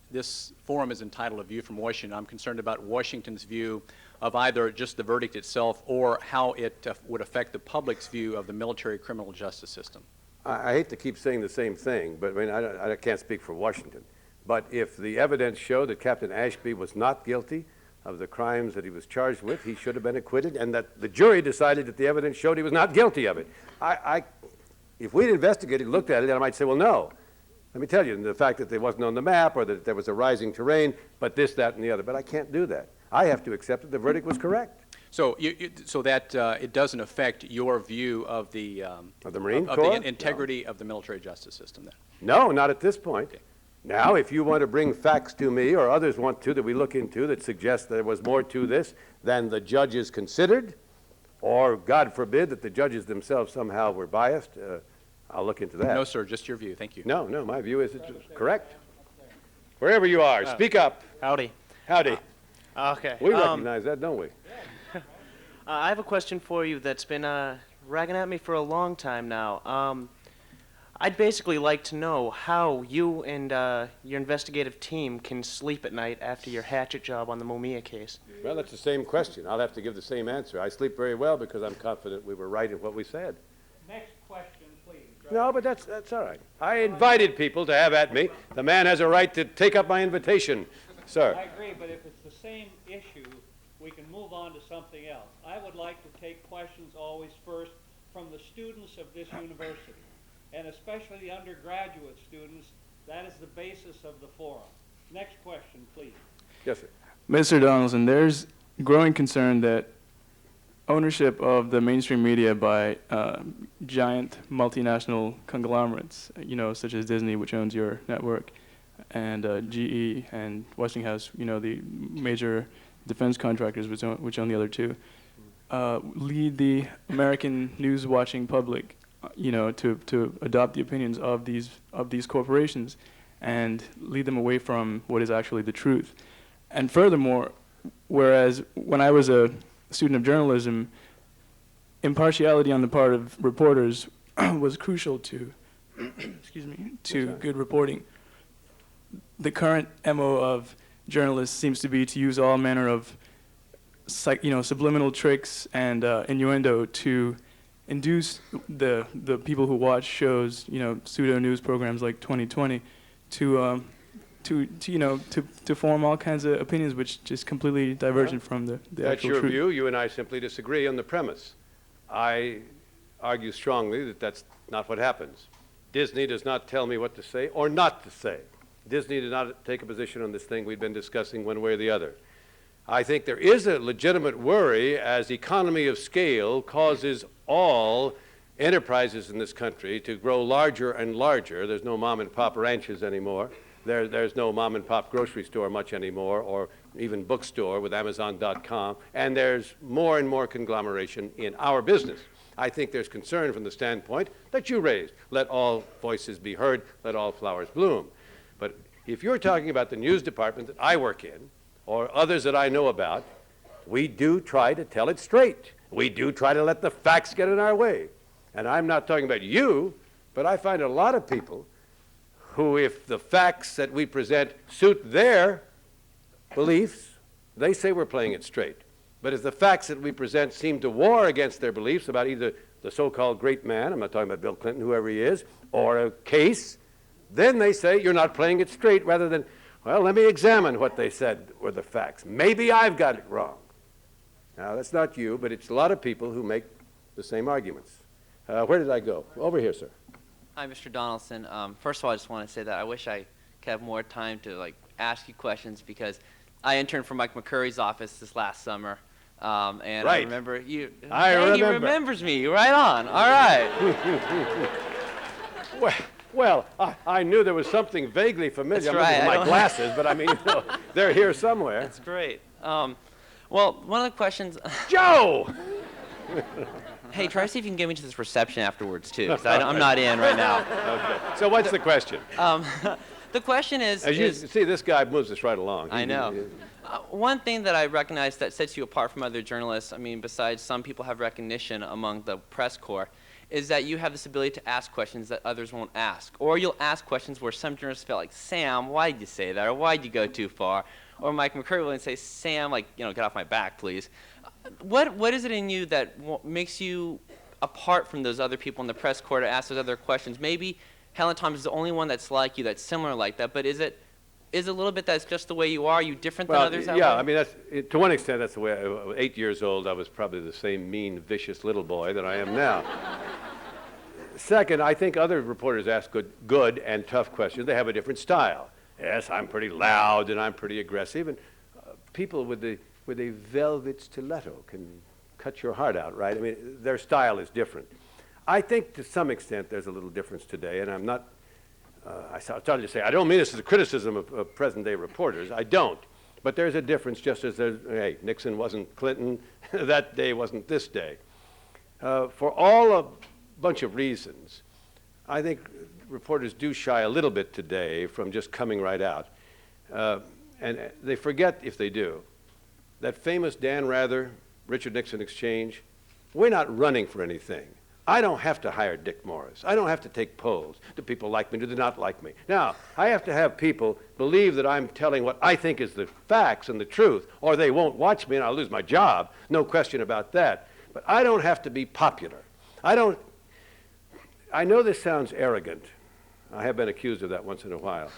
this forum is entitled A View from Washington. I'm concerned about Washington's view of either just the verdict itself or how it would affect the public's view of the military criminal justice system. I hate to keep saying the same thing, but I mean, I can't speak for Washington. But if the evidence showed that Captain Ashby was not guilty of the crimes that he was charged with, he should have been acquitted, and that the jury decided that the evidence showed he was not guilty of it. If we'd investigated, looked at it, then I might say, well, no. Let me tell you, the fact that it wasn't on the map or that there was a rising terrain, but this, that, and the other. But I can't do that. I have to accept that the verdict was correct. So, so that it doesn't affect your view of the Marine Corps? Of the integrity of the military justice system, then? No, not at this point. Okay. Now, if you want to bring facts to me, or others want to, that we look into, that suggest there was more to this than the judges considered, or, God forbid, that the judges themselves somehow were biased, I'll look into that. No, sir, just your view. Thank you. No, my view is it's correct. Wherever you are, speak up. Howdy. Howdy. Okay. We recognize that, don't we? I have a question for you that's been ragging at me for a long time now. I'd basically like to know how you and your investigative team can sleep at night after your hatchet job on the Mumia case. Well, that's the same question. I'll have to give the same answer. I sleep very well because I'm confident we were right in what we said. Next question, please. No, but that's all right. I invited people to have at me. The man has a right to take up my invitation, sir. I agree, but if it's the same issue, we can move on to something else. I would like to take questions always first from the students of this university, and especially the undergraduate students. That is the basis of the forum. Next question, please. Yes, sir. Mr. Donaldson, there's growing concern that ownership of the mainstream media by giant multinational conglomerates, such as Disney, which owns your network, and GE and Westinghouse, the major defense contractors which own the other two, lead the American news-watching public, to adopt the opinions of these corporations and lead them away from what is actually the truth. And furthermore, whereas when I was a student of journalism, impartiality on the part of reporters was crucial to, good reporting. The current MO of journalists seems to be to use all manner of, subliminal tricks and innuendo to induce the people who watch shows, pseudo news programs like 2020, to to form all kinds of opinions which just completely divergent from the That's actual your truth. view. You and I simply disagree on the premise. I argue strongly that that's not what happens. Disney does not tell me what to say or not to say. Disney did not take a position on this thing we've been discussing one way or the other. I think there is a legitimate worry as economy of scale causes all enterprises in this country to grow larger and larger. There's no mom and pop ranches anymore. There's no mom and pop grocery store much anymore, or even bookstore with Amazon.com, and there's more and more conglomeration in our business. I think there's concern from the standpoint that you raised. Let all voices be heard, let all flowers bloom. But if you're talking about the news department that I work in, or others that I know about, we do try to tell it straight. We do try to let the facts get in our way. And I'm not talking about you, but I find a lot of people who, if the facts that we present suit their beliefs, they say we're playing it straight. But if the facts that we present seem to war against their beliefs about either the so-called great man, I'm not talking about Bill Clinton, whoever he is, or a case, then they say you're not playing it straight, rather than, well, let me examine what they said were the facts. Maybe I've got it wrong. Now, that's not you, but it's a lot of people who make the same arguments. Where did I go? Over here, sir. Hi, Mr. Donaldson. First of all, I just want to say that I wish I could have more time to ask you questions, because I interned for Mike McCurry's office this last summer, and Right. I remember you. I Hey, remember. he remembers me. Right on. All right. Well, I knew there was something vaguely familiar. That's I'm looking right, at I my don't- glasses, but I mean, they're here somewhere. That's great. Well, one of the questions. Joe! Hey, try to see if you can get me to this reception afterwards too, because I'm not in right now. Okay. So what's the question? The question is. As you is see, this guy moves us right along. I know. One thing that I recognize that sets you apart from other journalists, I mean, besides some people have recognition among the press corps, is that you have this ability to ask questions that others won't ask. Or you'll ask questions where some journalists feel like, Sam, why'd you say that? Or why'd you go too far? Or Mike McCurry will say, Sam, get off my back, please. What is it in you that makes you apart from those other people in the press corps to ask those other questions? Maybe Helen Thomas is the only one that's like you, that's similar like that, but is it a little bit that's just the way you are? Are you different than others that yeah, way? I mean, to one extent, that's the way. 8 years old, I was probably the same mean, vicious little boy that I am now. Second, I think other reporters ask good and tough questions. They have a different style. Yes, I'm pretty loud and I'm pretty aggressive, and people with a velvet stiletto can cut your heart out, right? I mean, their style is different. I think to some extent there's a little difference today, and I'm not. I started to say I don't mean this as a criticism of present-day reporters. I don't, but there's a difference. Just as there's, hey, Nixon wasn't Clinton, that day wasn't this day. For all a bunch of reasons, I think reporters do shy a little bit today from just coming right out. And they forget, if they do, that famous Dan Rather, Richard Nixon exchange. We're not running for anything. I don't have to hire Dick Morris. I don't have to take polls. Do people like me? Do they not like me? Now, I have to have people believe that I'm telling what I think is the facts and the truth, or they won't watch me and I'll lose my job. No question about that. But I don't have to be popular. I know this sounds arrogant. I have been accused of that once in a while.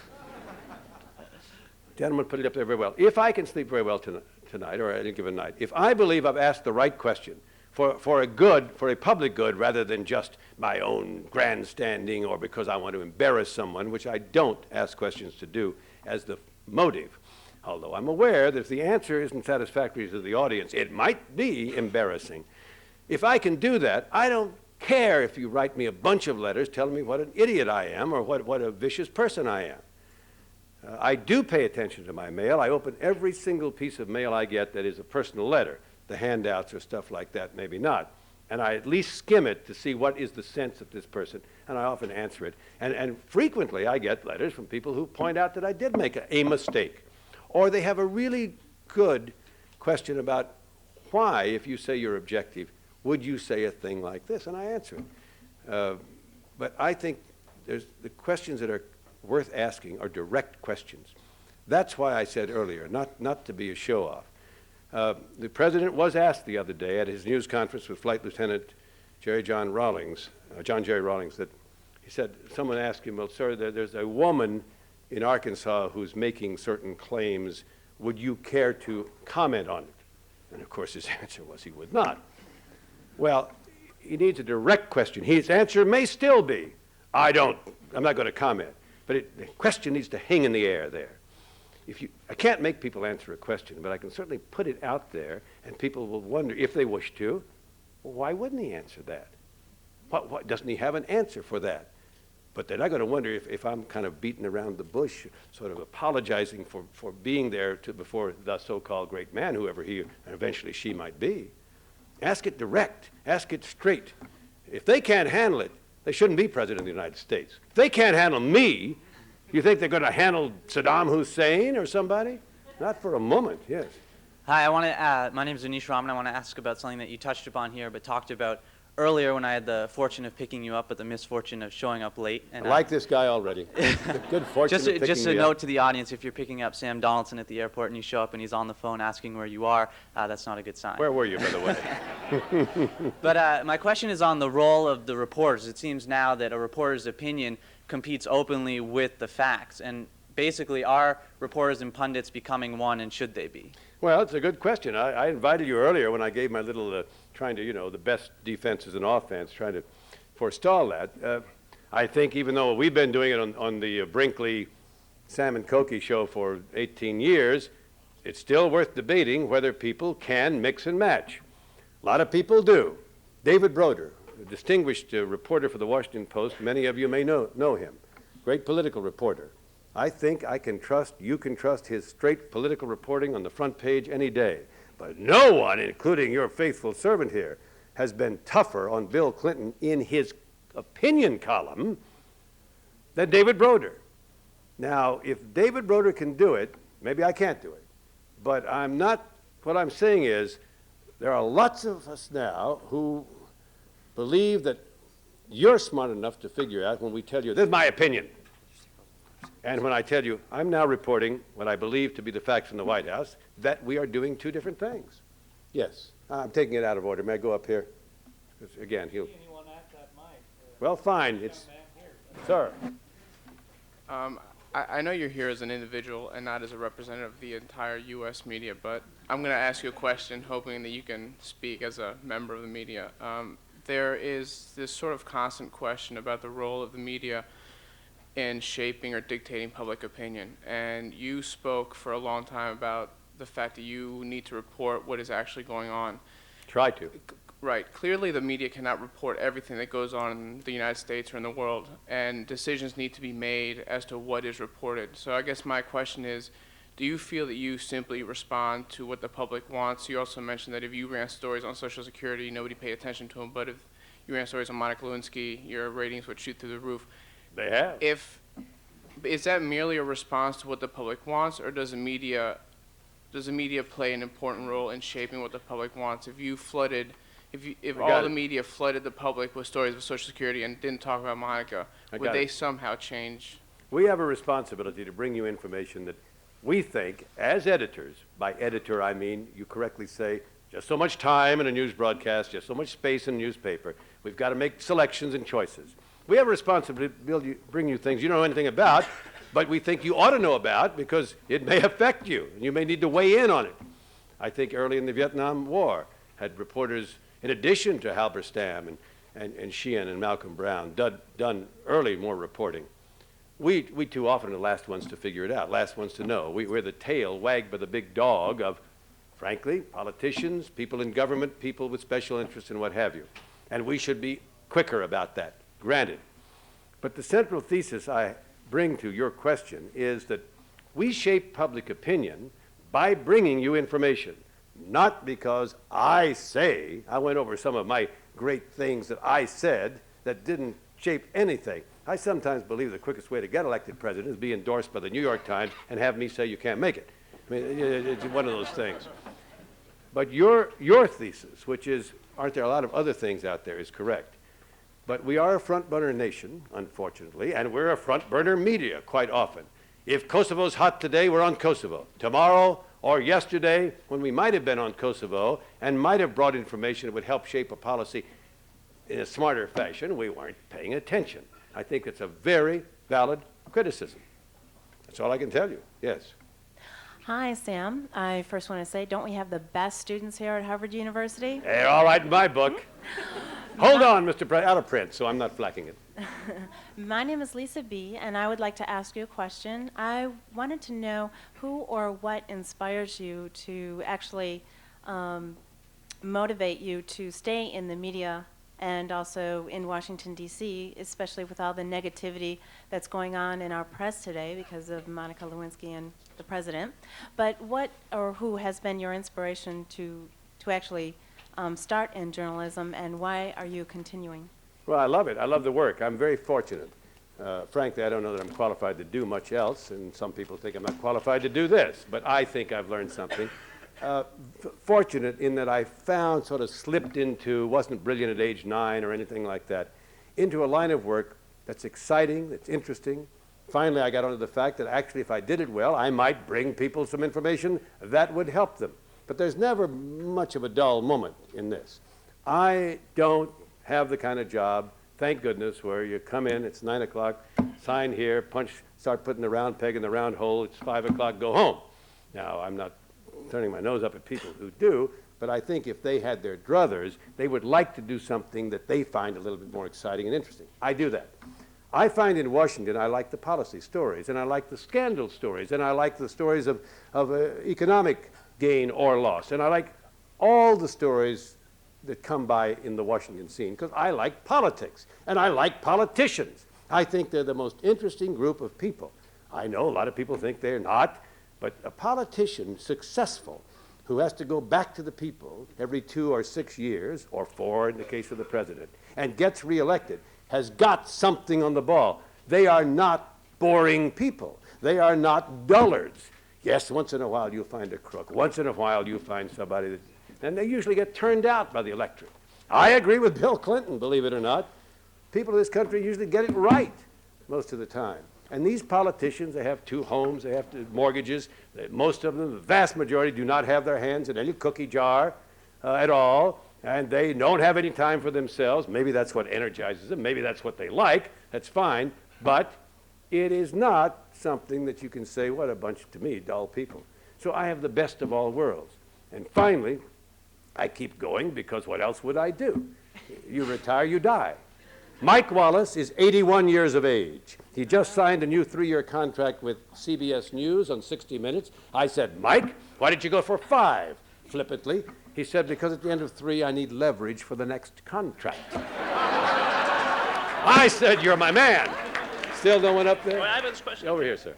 Gentlemen put it up there very well. If I can sleep very well tonight or any given night, if I believe I've asked the right question for a public good rather than just my own grandstanding or because I want to embarrass someone, which I don't ask questions to do as the motive, although I'm aware that if the answer isn't satisfactory to the audience, it might be embarrassing. If I can do that, I don't care if you write me a bunch of letters telling me what an idiot I am or what a vicious person I am. I do pay attention to my mail. I open every single piece of mail I get that is a personal letter. The handouts or stuff like that, maybe not. And I at least skim it to see what is the sense of this person, and I often answer it. And frequently I get letters from people who point out that I did make a mistake. Or they have a really good question about why, if you say you're objective, would you say a thing like this? And I answer it. But I think the questions that are worth asking are direct questions. That's why I said earlier, not to be a show-off. The president was asked the other day at his news conference with Flight Lieutenant John Jerry Rawlings, that he said, someone asked him, well, sir, there's a woman in Arkansas who's making certain claims, would you care to comment on it? And of course his answer was he would not. Well, he needs a direct question. His answer may still be, I'm not going to comment. But the question needs to hang in the air there. I can't make people answer a question, but I can certainly put it out there, and people will wonder, if they wish to, well, why wouldn't he answer that? What, doesn't he have an answer for that? But they're not going to wonder if I'm kind of beating around the bush, sort of apologizing for being there before the so-called great man, whoever he and eventually she might be. Ask it direct. Ask it straight. If they can't handle it, they shouldn't be president of the United States. If they can't handle me, you think they're going to handle Saddam Hussein or somebody? Not for a moment, yes. Hi, my name is Anish Raman. I want to ask about something that you touched upon here, but talked about earlier when I had the fortune of picking you up, but the misfortune of showing up late. And I like this guy already. Good fortune of picking just a me note up. to the audience, if you're picking up Sam Donaldson at the airport and you show up and he's on the phone asking where you are, that's not a good sign. Where were you, by the way? But my question is on the role of the reporters. It seems now that a reporter's opinion competes openly with the facts. And basically, are reporters and pundits becoming one, and should they be? Well, it's a good question. I invited you earlier when I gave my little, trying to, the best defenses and offense, trying to forestall that. I think even though we've been doing it on the Brinkley Sam and Cokie show for 18 years, it's still worth debating whether people can mix and match. A lot of people do. David Broder, a distinguished reporter for the Washington Post, many of you may know him, great political reporter. I think you can trust his straight political reporting on the front page any day. But no one, including your faithful servant here, has been tougher on Bill Clinton in his opinion column than David Broder. Now, if David Broder can do it, maybe I can't do it. But what I'm saying is, there are lots of us now who believe that you're smart enough to figure out when we tell you, this is my opinion. And when I tell you, I'm now reporting what I believe to be the facts from the White House, that we are doing two different things. Yes, I'm taking it out of order. May I go up here? 'Cause again, he'll... Anyone at that mic? Well, fine. It's... Sir. I know you're here as an individual and not as a representative of the entire U.S. media, but I'm going to ask you a question hoping that you can speak as a member of the media. There is this sort of constant question about the role of the media in shaping or dictating public opinion. And you spoke for a long time about the fact that you need to report what is actually going on. Try to. Right. Clearly the media cannot report everything that goes on in the United States or in the world, and decisions need to be made as to what is reported. So I guess my question is, do you feel that you simply respond to what the public wants? You also mentioned that if you ran stories on Social Security, nobody paid attention to them, but if you ran stories on Monica Lewinsky, your ratings would shoot through the roof. They have. Is that merely a response to what the public wants, or does the media play an important role in shaping what the public wants? If all the media flooded the public with stories of Social Security and didn't talk about Monica, would they somehow change? We have a responsibility to bring you information that we think, as editors, by editor I mean, you correctly say, just so much time in a news broadcast, just so much space in a newspaper. We've got to make selections and choices. We have a responsibility to bring you things you don't know anything about, but we think you ought to know about because it may affect you, and you may need to weigh in on it. I think early in the Vietnam War, had reporters, in addition to Halberstam and Sheehan and Malcolm Brown, done early more reporting. We too often are the last ones to figure it out, last ones to know. We're the tail wagged by the big dog of, frankly, politicians, people in government, people with special interests and what have you. And we should be quicker about that, granted. But the central thesis I bring to your question is that we shape public opinion by bringing you information, not because I went over some of my great things that I said that didn't shape anything. I sometimes believe the quickest way to get elected president is be endorsed by the New York Times and have me say you can't make it. I mean, it's one of those things. But your thesis, which is, aren't there a lot of other things out there, is correct. But we are a front-burner nation, unfortunately, and we're a front-burner media quite often. If Kosovo's hot today, we're on Kosovo. Tomorrow or yesterday, when we might have been on Kosovo and might have brought information that would help shape a policy in a smarter fashion, we weren't paying attention. I think it's a very valid criticism. That's all I can tell you. Yes. Hi, Sam. I first want to say, don't we have the best students here at Harvard University? They're all right in my book. Hold on, Mr. Out of print, so I'm not flacking it. My name is Lisa B., and I would like to ask you a question. I wanted to know who or what inspires you to actually motivate you to stay in the media and also in Washington, D.C., especially with all the negativity that's going on in our press today because of Monica Lewinsky and the president. But what or who has been your inspiration to actually start in journalism, and why are you continuing? Well, I love it. I love the work. I'm very fortunate. Frankly, I don't know that I'm qualified to do much else, and some people think I'm not qualified to do this, but I think I've learned something. Fortunate in that I found, sort of slipped into, wasn't brilliant at age 9 or anything like that, into a line of work that's exciting, that's interesting. Finally, I got onto the fact that actually if I did it well, I might bring people some information that would help them. But there's never much of a dull moment in this. I don't have the kind of job, thank goodness, where you come in, it's 9 o'clock, sign here, punch, start putting the round peg in the round hole, it's 5 o'clock, go home. Now, I'm not turning my nose up at people who do, but I think if they had their druthers, they would like to do something that they find a little bit more exciting and interesting. I do that. I find in Washington, I like the policy stories, and I like the scandal stories, and I like the stories of economic gain or loss, and I like all the stories that come by in the Washington scene, because I like politics, and I like politicians. I think they're the most interesting group of people. I know a lot of people think they're not, but a politician successful who has to go back to the people every 2 or 6 years, or 4 in the case of the president, and gets reelected, has got something on the ball. They are not boring people. They are not dullards. Yes, once in a while you'll find a crook. Once in a while you'll find somebody that, and they usually get turned out by the electorate. I agree with Bill Clinton, believe it or not. People in this country usually get it right most of the time. And these politicians, they have 2 homes, they have mortgages. Most of them, the vast majority, do not have their hands in any cookie jar at all. And they don't have any time for themselves. Maybe that's what energizes them. Maybe that's what they like. That's fine. But it is not something that you can say, what a bunch, to me, dull people. So I have the best of all worlds. And finally, I keep going because what else would I do? You retire, you die. Mike Wallace is 81 years of age. He just signed a new 3-year contract with CBS News on 60 Minutes. I said, Mike, why did you go for 5? Flippantly. He said, because at the end of 3, I need leverage for the next contract. I said, you're my man. Still no one up there? I have this question. Over here, sir.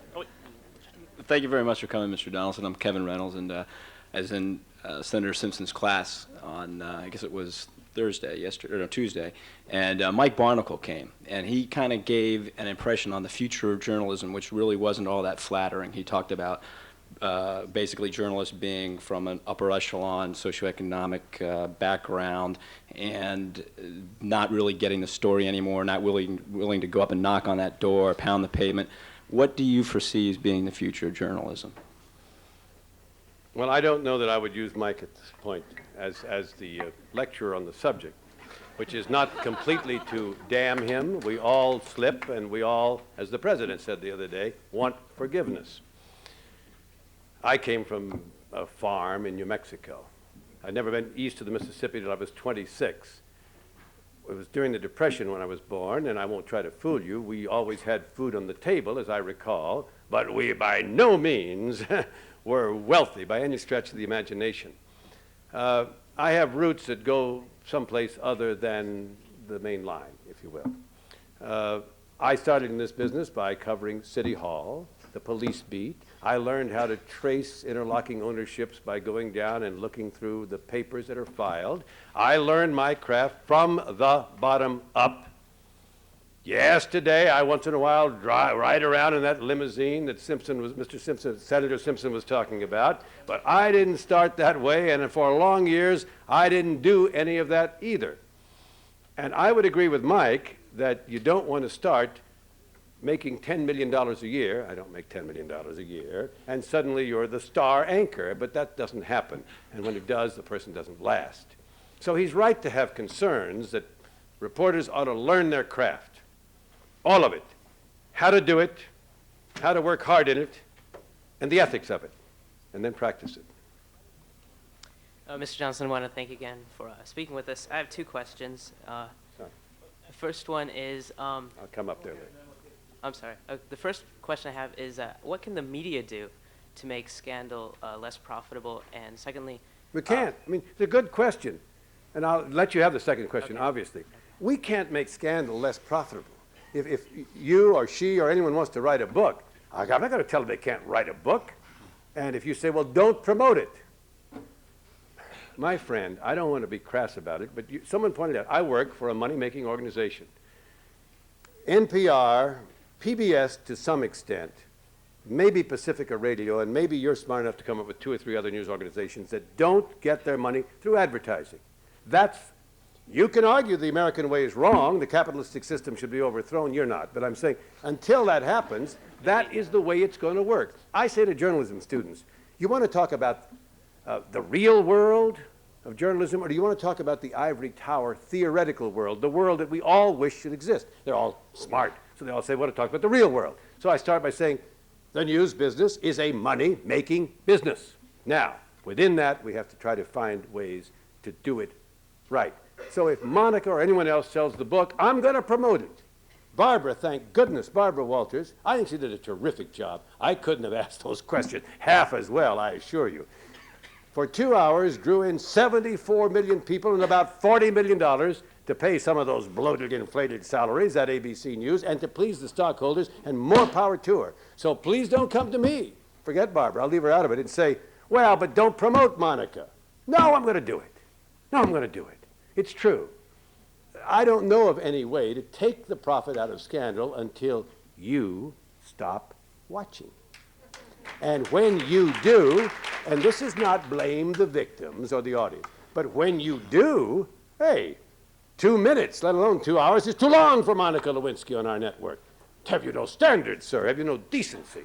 Thank you very much for coming, Mr. Donaldson. I'm Kevin Reynolds, and as in Senator Simpson's class on, I guess it was Tuesday, and Mike Barnacle came, and he kind of gave an impression on the future of journalism, which really wasn't all that flattering. He talked about basically journalists being from an upper echelon socioeconomic background and not really getting the story anymore, not willing to go up and knock on that door, pound the pavement. What do you foresee as being the future of journalism? Well, I don't know that I would use Mike at this point as the lecturer on the subject, which is not completely to damn him. We all slip, and we all, as the president said the other day, want forgiveness. I came from a farm in New Mexico. I'd never been east of the Mississippi till I was 26. It was during the Depression when I was born, and I won't try to fool you. We always had food on the table, as I recall, but we by no means were wealthy by any stretch of the imagination. I have roots that go someplace other than the main line, if you will. I started in this business by covering City Hall, the police beat. I learned how to trace interlocking ownerships by going down and looking through the papers that are filed. I learned my craft from the bottom up. Yes, today I once in a while ride around in that limousine that Senator Simpson was talking about, but I didn't start that way, and for long years I didn't do any of that either. And I would agree with Mike that you don't want to start making $10 million a year, I don't make $10 million a year, and suddenly you're the star anchor, but that doesn't happen. And when it does, the person doesn't last. So he's right to have concerns that reporters ought to learn their craft, all of it, how to do it, how to work hard in it, and the ethics of it, and then practice it. Mr. Johnson, I want to thank you again for speaking with us. I have two questions. The first one is... I'll come up there later. I'm sorry. The first question I have is, what can the media do to make Scandal less profitable? And secondly... We can't. I mean, it's a good question. And I'll let you have the second question, obviously. We can't make Scandal less profitable. If you or she or anyone wants to write a book, I'm not going to tell them they can't write a book. And if you say, well, don't promote it. My friend, I don't want to be crass about it, but someone pointed out, I work for a money-making organization. NPR, PBS to some extent, maybe Pacifica Radio, and maybe you're smart enough to come up with 2 or 3 other news organizations that don't get their money through advertising. You can argue the American way is wrong, the capitalistic system should be overthrown, you're not. But I'm saying, until that happens, that is the way it's going to work. I say to journalism students, you want to talk about the real world of journalism, or do you want to talk about the ivory tower theoretical world, the world that we all wish should exist? They're all smart, so they all say, want to talk about the real world. So I start by saying, the news business is a money-making business. Now, within that, we have to try to find ways to do it right. So if Monica or anyone else sells the book, I'm going to promote it. Barbara, thank goodness, Barbara Walters, I think she did a terrific job. I couldn't have asked those questions half as well, I assure you. For 2 hours, drew in 74 million people and about $40 million to pay some of those bloated, inflated salaries at ABC News and to please the stockholders, and more power to her. So please don't come to me. Forget Barbara. I'll leave her out of it and say, well, but don't promote Monica. No, I'm going to do it. No, I'm going to do it. It's true. I don't know of any way to take the profit out of Scandal until you stop watching. And when you do, and this is not blame the victims or the audience, but when you do, hey, 2 minutes, let alone 2 hours, is too long for Monica Lewinsky on our network. Have you no standards, sir? Have you no decency?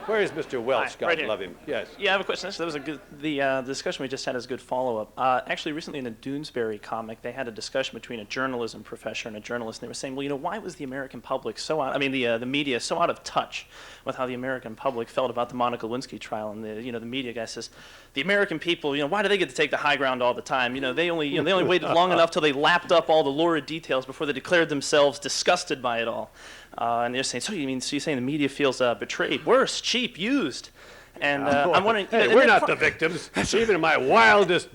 Where is Mr. Welch? Hi, God right here. love him. Yes. Yeah, I have a question. That was a good. The discussion we just had is a good follow-up. Actually, recently in a Doonesbury comic, they had a discussion between a journalism professor and a journalist. And they were saying, well, why was the American public so out? I mean, the media so out of touch with how the American public felt about the Monica Lewinsky trial. And the media guy says, the American people, why do they get to take the high ground all the time? They only waited long enough till they lapped up all the lurid details before they declared themselves disgusted by it all. And they're saying, so you're saying the media feels betrayed, worse, cheap, used? And I'm wondering... Hey, we're not the victims. Even in my wildest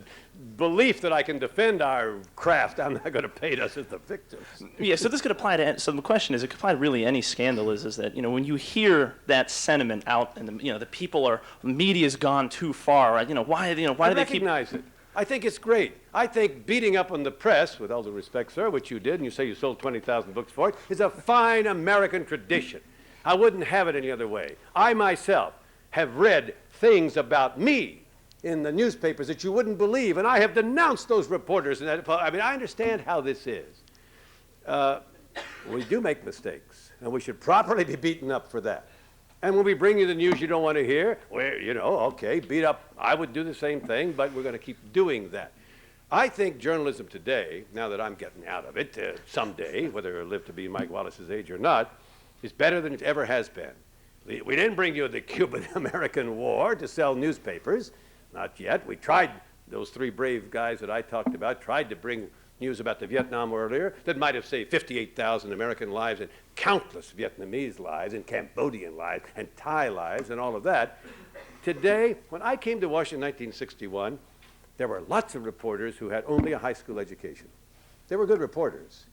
belief that I can defend our craft, I'm not going to paint us as the victims. Yeah, so this could apply to... So the question is, it could apply to really any scandal, is that, when you hear that sentiment out, and the people are... The media's gone too far, right? Why do they keep... I recognize it. I think it's great. I think beating up on the press, with all due respect, sir, which you did, and you say you sold 20,000 books for it, is a fine American tradition. I wouldn't have it any other way. I myself have read things about me in the newspapers that you wouldn't believe, and I have denounced those reporters. I understand how this is. We do make mistakes, and we should properly be beaten up for that. And when we bring you the news you don't want to hear, well, okay, beat up. I would do the same thing, but we're going to keep doing that. I think journalism today, now that I'm getting out of it someday, whether I live to be Mike Wallace's age or not, is better than it ever has been. We didn't bring you the Cuban-American War to sell newspapers. Not yet. We tried, those 3 brave guys that I talked about, tried to bring news about the Vietnam War earlier that might have saved 58,000 American lives and countless Vietnamese lives and Cambodian lives and Thai lives and all of that. Today, when I came to Washington in 1961, there were lots of reporters who had only a high school education. They were good reporters.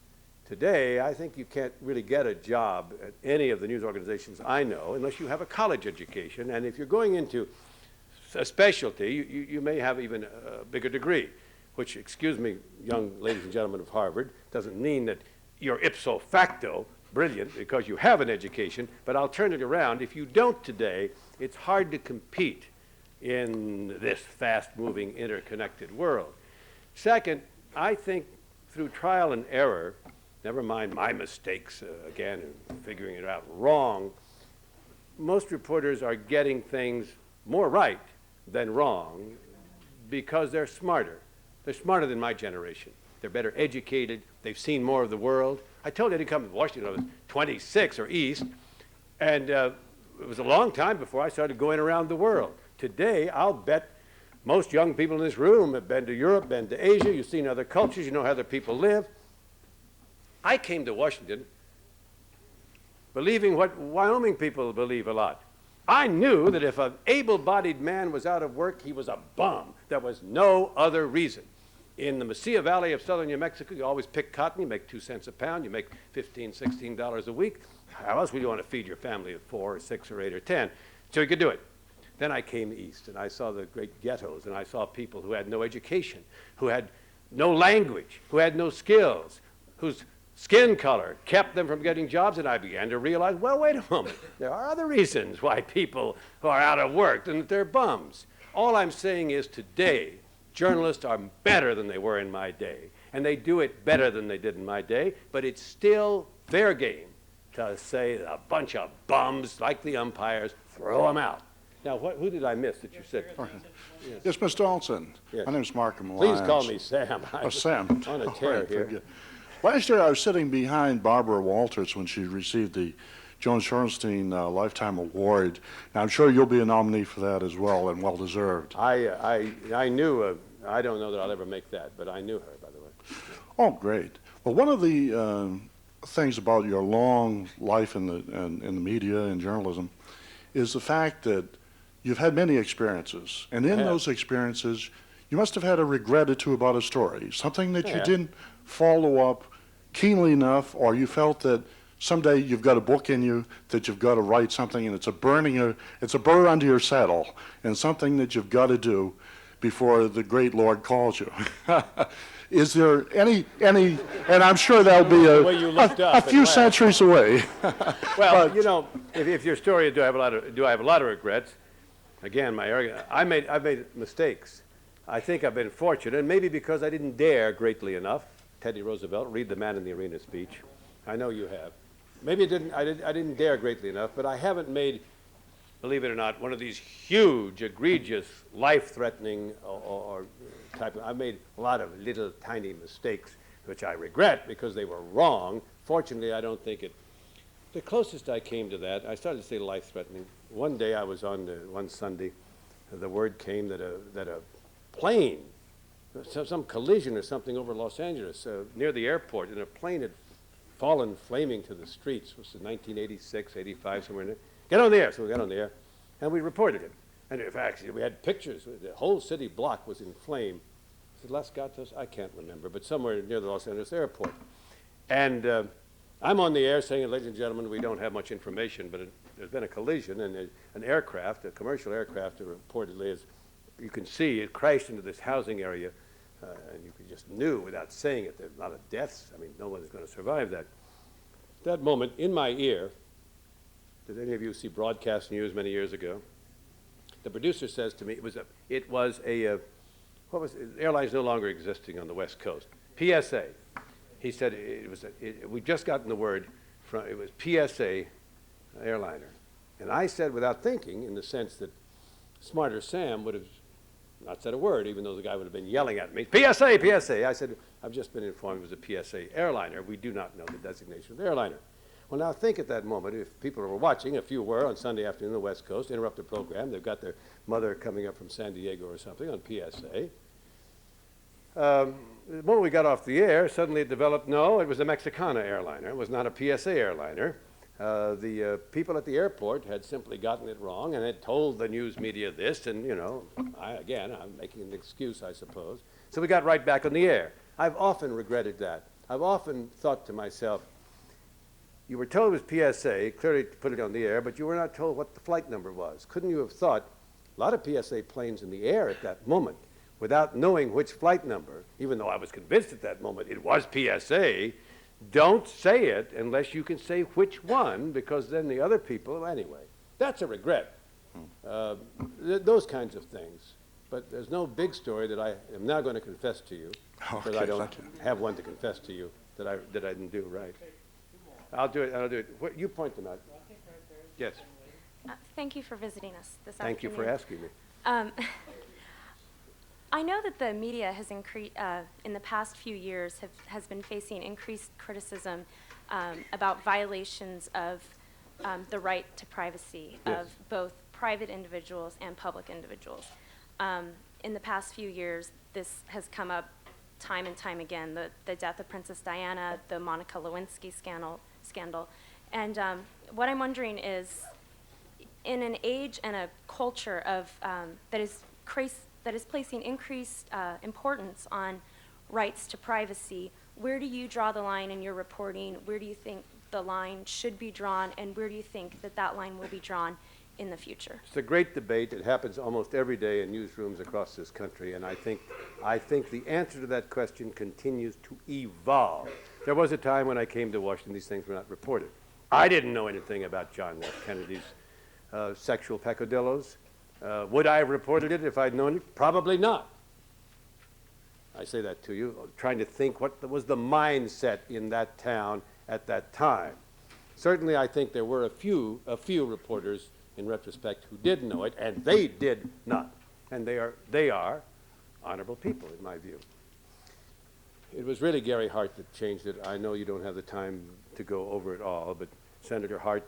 Today, I think you can't really get a job at any of the news organizations I know unless you have a college education. And if you're going into a specialty, you may have even a bigger degree, which, excuse me, young ladies and gentlemen of Harvard, doesn't mean that you're ipso facto brilliant because you have an education, but I'll turn it around. If you don't today, it's hard to compete in this fast-moving, interconnected world. Second, I think through trial and error, never mind my mistakes, again, in figuring it out wrong, most reporters are getting things more right than wrong because they're smarter. They're smarter than my generation. They're better educated. They've seen more of the world. I told you I didn't come to Washington. I was 26 or East. And it was a long time before I started going around the world. Today, I'll bet most young people in this room have been to Europe, been to Asia, you've seen other cultures, you know how other people live. I came to Washington believing what Wyoming people believe a lot. I knew that if an able-bodied man was out of work, he was a bum. There was no other reason. In the Mesilla Valley of southern New Mexico, you always pick cotton, you make 2 cents a pound, you make $15, $16 a week. How else would you want to feed your family of 4 or 6 or 8 or 10? So you could do it. Then I came east, and I saw the great ghettos, and I saw people who had no education, who had no language, who had no skills, whose skin color kept them from getting jobs, and I began to realize, well, wait a moment. There are other reasons why people who are out of work than that they're bums. All I'm saying is today, journalists are better than they were in my day, and they do it better than they did in my day, but it's still fair game to say a bunch of bums, like the umpires, throw them out. Now, who did I miss that you said? Yes, Mr. Donaldson. Yes. My name is Markham Please Lyons. call me Sam. Oh, Sam. On a tear Right, here. forget. Last year, I was sitting behind Barbara Walters when she received the Joan Schoenstein Lifetime Award. Now, I'm sure you'll be a nominee for that as well, and well-deserved. I knew, I don't know that I'll ever make that, but I knew her, by the way. Oh, great. Well, one of the things about your long life in the media and journalism is the fact that you've had many experiences, and in those experiences, you must have had a regret or two about a story, something that you didn't follow up keenly enough, or you felt that someday you've got a book in you that you've got to write something, and it's a burr under your saddle, and something that you've got to do before the great Lord calls you. Is there any, and I'm sure that'll be a few centuries away. Well, you know, if your story, do I have a lot of regrets? Again, I've made mistakes. I think I've been fortunate, and maybe because I didn't dare greatly enough. Teddy Roosevelt, read the Man in the Arena speech. I know you have. Maybe I didn't dare greatly enough, but I haven't made, believe it or not, one of these huge, egregious, life-threatening or type of, I've made a lot of little tiny mistakes, which I regret because they were wrong. Fortunately, I don't think it. The closest I came to that, I started to say life-threatening. One day I was on, one Sunday, the word came that a plane, some collision or something over Los Angeles, near the airport, and a plane had fallen flaming to the streets. It was in 1986, 85, somewhere in there. Get on the air. So we got on the air, and we reported it. And in fact, we had pictures. The whole city block was in flame. Is it Los Gatos? I can't remember, but somewhere near the Los Angeles airport. And I'm on the air saying, ladies and gentlemen, we don't have much information, but there's been a collision, and an aircraft, a commercial aircraft, reportedly, as you can see, it crashed into this housing area, and you just knew without saying it, there's a lot of deaths. I mean, no one is going to survive that. At that moment, in my ear, did any of you see broadcast news many years ago? The producer says to me, airlines no longer existing on the West Coast. PSA. He said we just gotten the word from, it was PSA airliner. And I said without thinking, in the sense that smarter Sam would have not said a word, even though the guy would have been yelling at me, PSA, PSA. I said, I've just been informed it was a PSA airliner. We do not know the designation of the airliner. Well, now think at that moment, if people were watching, a few were on Sunday afternoon on the West Coast, interrupt the program, they've got their mother coming up from San Diego or something on PSA. The moment we got off the air, suddenly it developed, no, it was a Mexicana airliner. It was not a PSA airliner. The people at the airport had simply gotten it wrong and had told the news media this, and, you know, I'm making an excuse, I suppose. So we got right back on the air. I've often regretted that. I've often thought to myself, you were told it was PSA, clearly to put it on the air, but you were not told what the flight number was. Couldn't you have thought, a lot of PSA planes in the air at that moment, without knowing which flight number, even though I was convinced at that moment it was PSA, don't say it unless you can say which one, because then the other people, anyway, that's a regret. Those kinds of things. But there's no big story that I am now going to confess to you, because I don't have one to confess to you that I didn't do right. I'll do it. You point them out. Yes. Thank you for visiting us this afternoon. Thank you for asking me. I know that the media has in the past few years has been facing increased criticism about violations of the right to privacy Yes. of both private individuals and public individuals. In the past few years, this has come up time and time again, the death of Princess Diana, the Monica Lewinsky scandal. And what I'm wondering is, in an age and a culture of, that is placing increased importance on rights to privacy, where do you draw the line in your reporting? Where do you think the line should be drawn, and where do you think that that line will be drawn in the future? It's a great debate. It happens almost every day in newsrooms across this country, and I think the answer to that question continues to evolve. There was a time when I came to Washington, these things were not reported. I didn't know anything about John F. Kennedy's sexual peccadillos. Would I have reported it if I'd known it? Probably not. I say that to you, trying to think what was the mindset in that town at that time. Certainly, I think there were a few reporters, in retrospect, who did know it, and they did not. And they are honorable people, in my view. It was really Gary Hart that changed it. I know you don't have the time to go over it all, but Senator Hart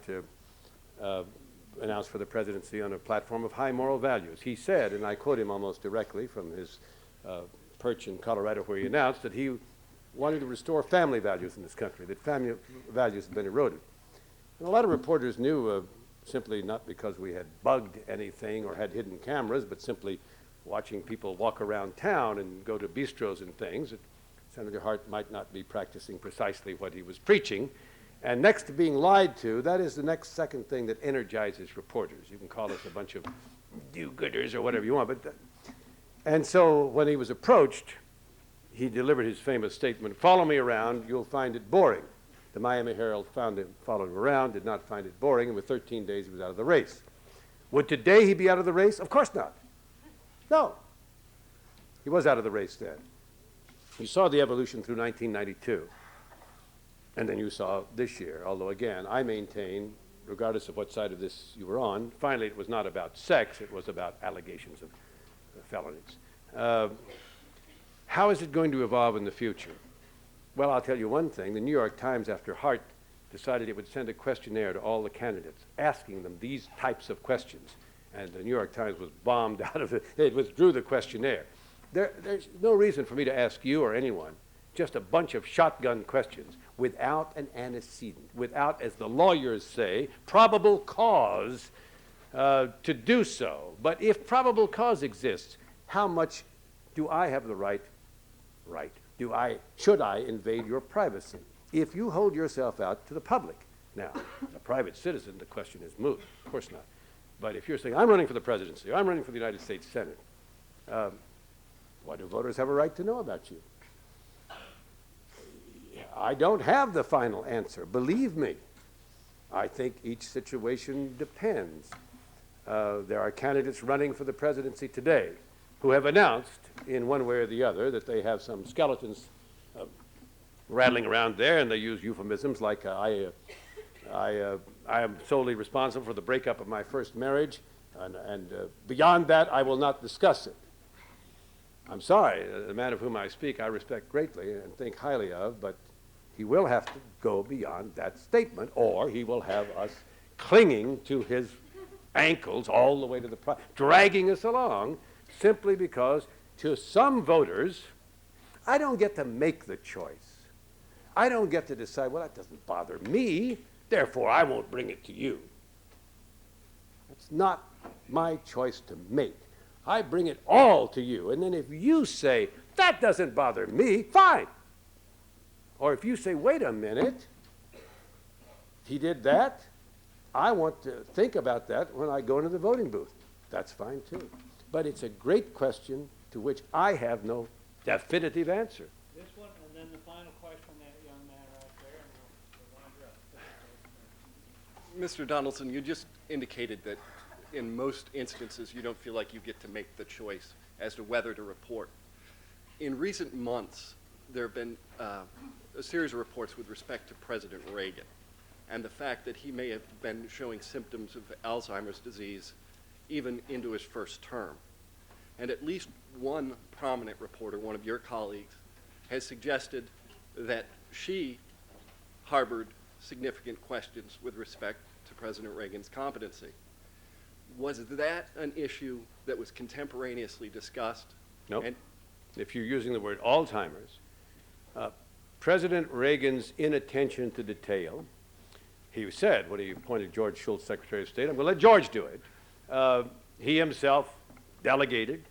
announced for the presidency on a platform of high moral values. He said, and I quote him almost directly from his perch in Colorado, where he announced that he wanted to restore family values in this country, that family values had been eroded. And a lot of reporters knew, simply not because we had bugged anything or had hidden cameras, but simply watching people walk around town and go to bistros and things, that Senator Hart might not be practicing precisely what he was preaching. And next to being lied to, that is the next second thing that energizes reporters. You can call us a bunch of do-gooders or whatever you want, but and so when he was approached, he delivered his famous statement, "Follow me around, you'll find it boring." The Miami Herald followed him around, did not find it boring, and with 13 days he was out of the race. Would today he be out of the race? Of course not. No. He was out of the race then. You saw the evolution through 1992. And then you saw this year, although again, I maintain, regardless of what side of this you were on, finally it was not about sex, it was about allegations of felonies. How is it going to evolve in the future? Well, I'll tell you one thing. The New York Times, after Hart decided it would send a questionnaire to all the candidates, asking them these types of questions, and the New York Times was bombed out of it. It withdrew the questionnaire. There's no reason for me to ask you or anyone just a bunch of shotgun questions without an antecedent, without, as the lawyers say, probable cause to do so. But if probable cause exists, how much do I have the right, should I invade your privacy? If you hold yourself out to the public. Now, a private citizen, the question is moot. Of course not. But if you're saying, I'm running for the presidency, I'm running for the United States Senate, what do voters have a right to know about you? I don't have the final answer. Believe me. I think each situation depends. There are candidates running for the presidency today who have announced in one way or the other that they have some skeletons rattling around there, and they use euphemisms like I am solely responsible for the breakup of my first marriage, and beyond that I will not discuss it. I'm sorry, the man of whom I speak I respect greatly and think highly of, but he will have to go beyond that statement, or he will have us clinging to his ankles all the way to the dragging us along, simply because to some voters, I don't get to make the choice. I don't get to decide, well, that doesn't bother me, therefore I won't bring it to you. It's not my choice to make. I bring it all to you, and then if you say, that doesn't bother me, fine. Or if you say, wait a minute, he did that, I want to think about that when I go into the voting booth. That's fine too. But it's a great question to which I have no definitive answer. This one, and then the final question, that young man right there, and we'll wind her up. Mr. Donaldson, you just indicated that in most instances you don't feel like you get to make the choice as to whether to report. In recent months, there have been a series of reports with respect to President Reagan and the fact that he may have been showing symptoms of Alzheimer's disease even into his first term. And at least one prominent reporter, one of your colleagues, has suggested that she harbored significant questions with respect to President Reagan's competency. Was that an issue that was contemporaneously discussed? No. And If you're using the word Alzheimer's, President Reagan's inattention to detail, he said when he appointed George Shultz Secretary of State, I'm going to let George do it. He himself delegated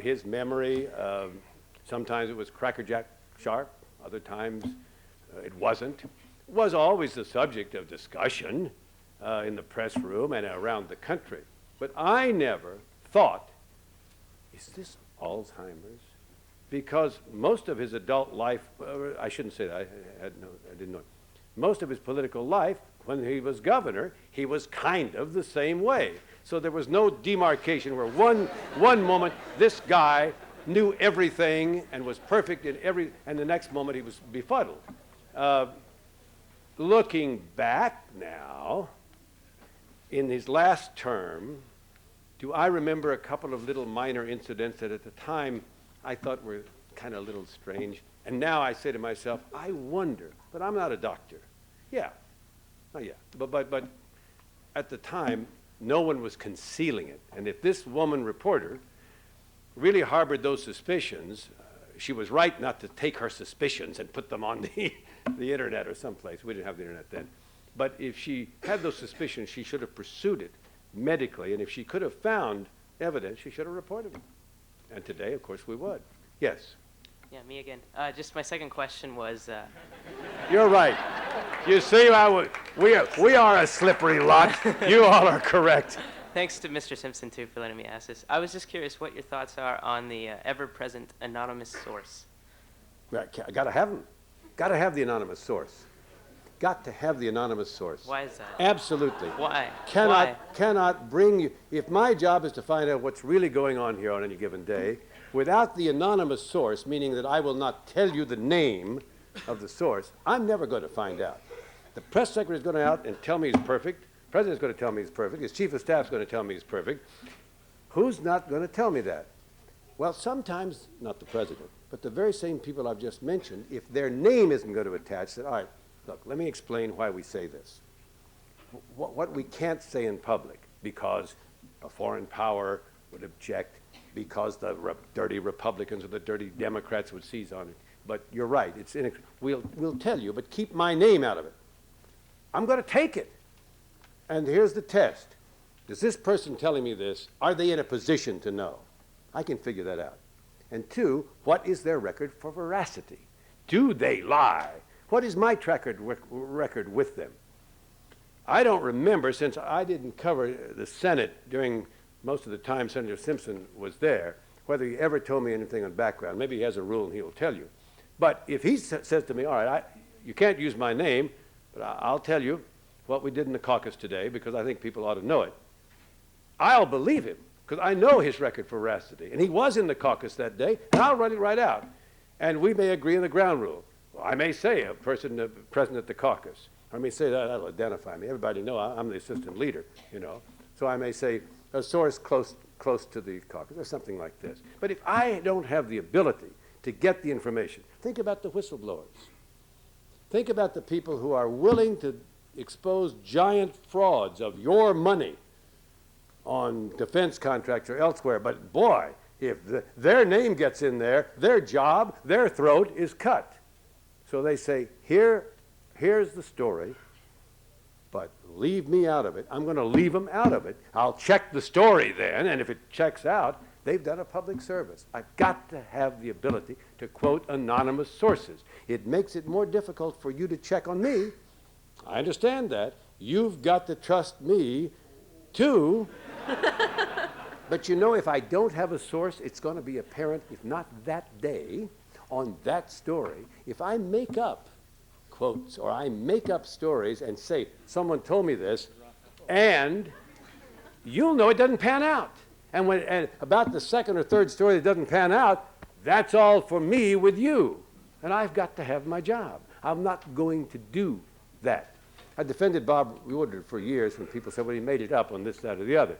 his memory. Sometimes it was crackerjack sharp, other times it wasn't. It was always the subject of discussion in the press room and around the country. But I never thought, is this Alzheimer's? Because most of his adult life, I shouldn't say that, I didn't know it. Most of his political life, when he was governor, he was kind of the same way. So there was no demarcation where one moment this guy knew everything and was perfect in and the next moment he was befuddled. Looking back now, in his last term, do I remember a couple of little minor incidents that at the time I thought were kind of a little strange. And now I say to myself, I wonder, but I'm not a doctor. Yeah, oh yeah, but at the time, no one was concealing it. And if this woman reporter really harbored those suspicions, she was right not to take her suspicions and put them on the internet or someplace. We didn't have the internet then. But if she had those suspicions, she should have pursued it medically. And if she could have found evidence, she should have reported it. And today, of course, we would. Yes? Yeah, me again. Just my second question was... You're right. You see, we are a slippery lot. You all are correct. Thanks to Mr. Simpson, too, for letting me ask this. I was just curious what your thoughts are on the ever-present anonymous source. Right, I gotta have them. Gotta have the anonymous source. Got to have the anonymous source. Why is that? Absolutely. Why? Cannot bring you, if my job is to find out what's really going on here on any given day, without the anonymous source, meaning that I will not tell you the name of the source, I'm never going to find out. The press secretary is going to out and tell me he's perfect. The president's going to tell me he's perfect. His chief of staff is going to tell me he's perfect. Who's not going to tell me that? Well, sometimes, not the president, but the very same people I've just mentioned, if their name isn't going to attach, said, all right, look, let me explain why we say this. What we can't say in public, because a foreign power would object, because the dirty Republicans or the dirty Democrats would seize on it. But you're right, we'll tell you, but keep my name out of it. I'm going to take it. And here's the test. Does this person telling me this, are they in a position to know? I can figure that out. And two, what is their record for veracity? Do they lie? What is my record with them? I don't remember, since I didn't cover the Senate during most of the time Senator Simpson was there, whether he ever told me anything on background. Maybe he has a rule and he'll tell you. But if he says to me, all right, you can't use my name, but I'll tell you what we did in the caucus today because I think people ought to know it, I'll believe him because I know his record for veracity. And he was in the caucus that day, and I'll write it right out. And we may agree on the ground rule. Well, I may say a person present at the caucus. I may say that'll identify me. Everybody know I'm the assistant leader, you know. So I may say a source close to the caucus or something like this. But if I don't have the ability to get the information, think about the whistleblowers. Think about the people who are willing to expose giant frauds of your money on defense contracts or elsewhere. But boy, if their name gets in there, their job, their throat is cut. So they say, here's the story, but leave me out of it. I'm going to leave them out of it. I'll check the story then, and if it checks out, they've done a public service. I've got to have the ability to quote anonymous sources. It makes it more difficult for you to check on me. I understand that. You've got to trust me, too. But you know, if I don't have a source, it's going to be apparent, if not that day, on that story. If I make up quotes or I make up stories and say, someone told me this, and you'll know it doesn't pan out. And about the second or third story that doesn't pan out, that's all for me with you. And I've got to have my job. I'm not going to do that. I defended Bob Woodward for years when people said, well, he made it up on this, that, or the other.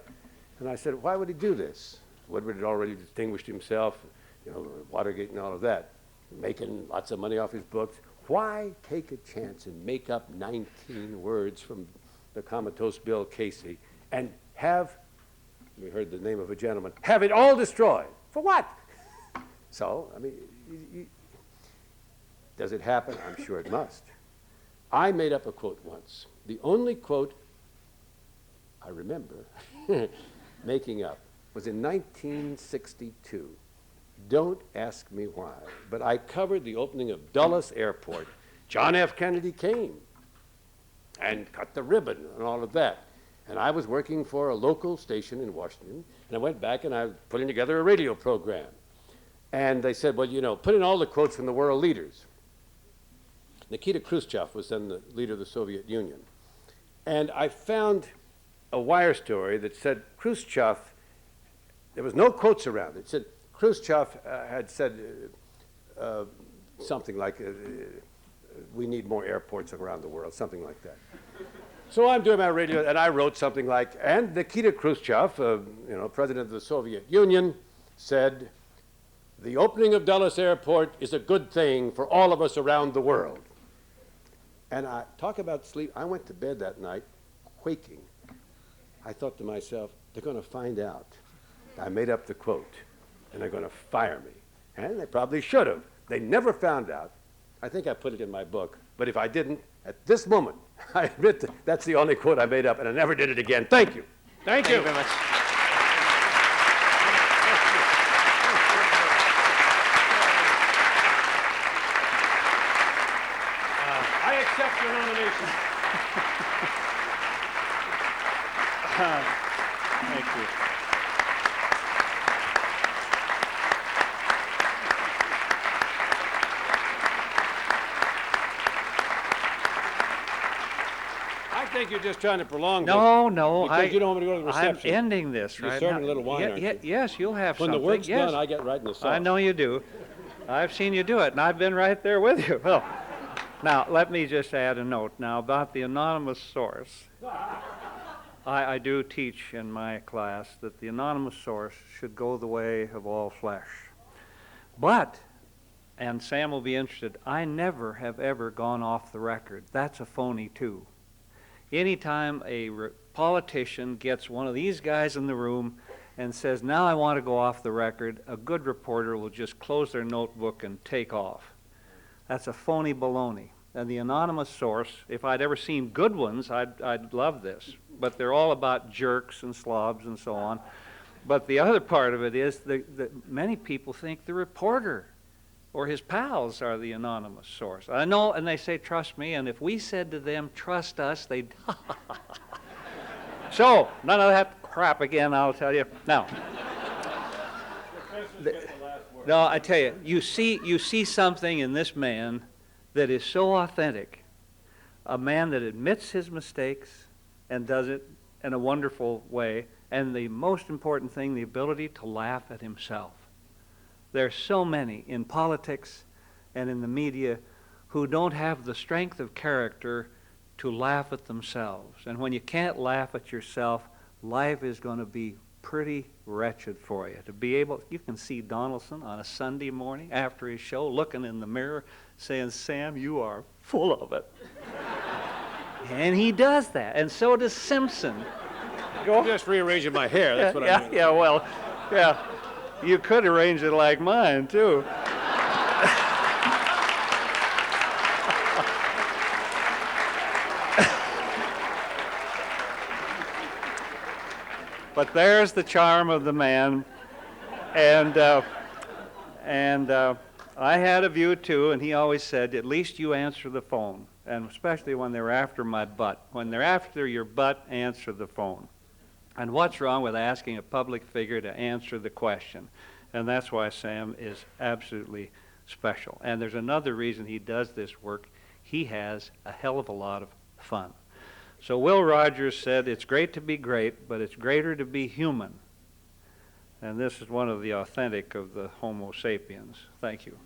And I said, why would he do this? Woodward had already distinguished himself, you know, Watergate and all of that, making lots of money off his books. Why take a chance and make up 19 words from the comatose Bill Casey, and have, we heard the name of a gentleman, have it all destroyed. For what? So, I mean, does it happen? I'm sure it must. I made up a quote once. The only quote I remember making up was in 1962. Don't ask me why, but I covered the opening of Dulles Airport. John F. Kennedy came and cut the ribbon and all of that. And I was working for a local station in Washington, and I went back and I was putting together a radio program. And they said, well, you know, put in all the quotes from the world leaders. Nikita Khrushchev was then the leader of the Soviet Union. And I found a wire story that said Khrushchev, there was no quotes around it. It said Khrushchev had said something like, we need more airports around the world, something like that. So I'm doing my radio, and I wrote something like, and Nikita Khrushchev, president of the Soviet Union, said, the opening of Dulles Airport is a good thing for all of us around the world. And I talk about sleep. I went to bed that night quaking. I thought to myself, they're going to find out I made up the quote, and they're going to fire me. And they probably should have. They never found out. I think I put it in my book. But if I didn't, at this moment, I admit that that's the only quote I made up, and I never did it again. Thank you. Thank you very much. I accept your nomination. Thank you. I think you're just trying to prolong this. No, because you don't want me to go to the reception. I'm ending this You're right serving now. a little wine, aren't you? Yes, you'll have When something. the work's yes. done, I get right in the sauce. I know you do. I've seen you do it, and I've been right there with you. Well, now, let me just add a note now about the anonymous source. I do teach in my class that the anonymous source should go the way of all flesh. But, and Sam will be interested, I never have ever gone off the record. That's a phony, too. Anytime a politician gets one of these guys in the room and says, now I want to go off the record, a good reporter will just close their notebook and take off. That's a phony baloney. And the anonymous source, if I'd ever seen good ones, I'd love this. But they're all about jerks and slobs and so on. But the other part of it is that many people think the reporter or his pals are the anonymous source. I know, and they say, trust me, and if we said to them, trust us, they'd... So, none of that crap again, I'll tell you. Now, no, I tell you, you see something in this man that is so authentic, a man that admits his mistakes and does it in a wonderful way, and the most important thing, the ability to laugh at himself. There's so many in politics and in the media who don't have the strength of character to laugh at themselves. And when you can't laugh at yourself, life is going to be pretty wretched for you. To be able, you can see Donaldson on a Sunday morning after his show looking in the mirror saying, Sam, you are full of it. And he does that, and so does Simpson. I'm just rearranging my hair, that's what I mean. Yeah, well, yeah. You could arrange it like mine, too. But there's the charm of the man, and I had a view too, and he always said, at least you answer the phone, and especially when they're after my butt. When they're after your butt, answer the phone. And what's wrong with asking a public figure to answer the question? And that's why Sam is absolutely special. And there's another reason he does this work. He has a hell of a lot of fun. So Will Rogers said, it's great to be great, but it's greater to be human. And this is one of the authentic of the Homo sapiens. Thank you.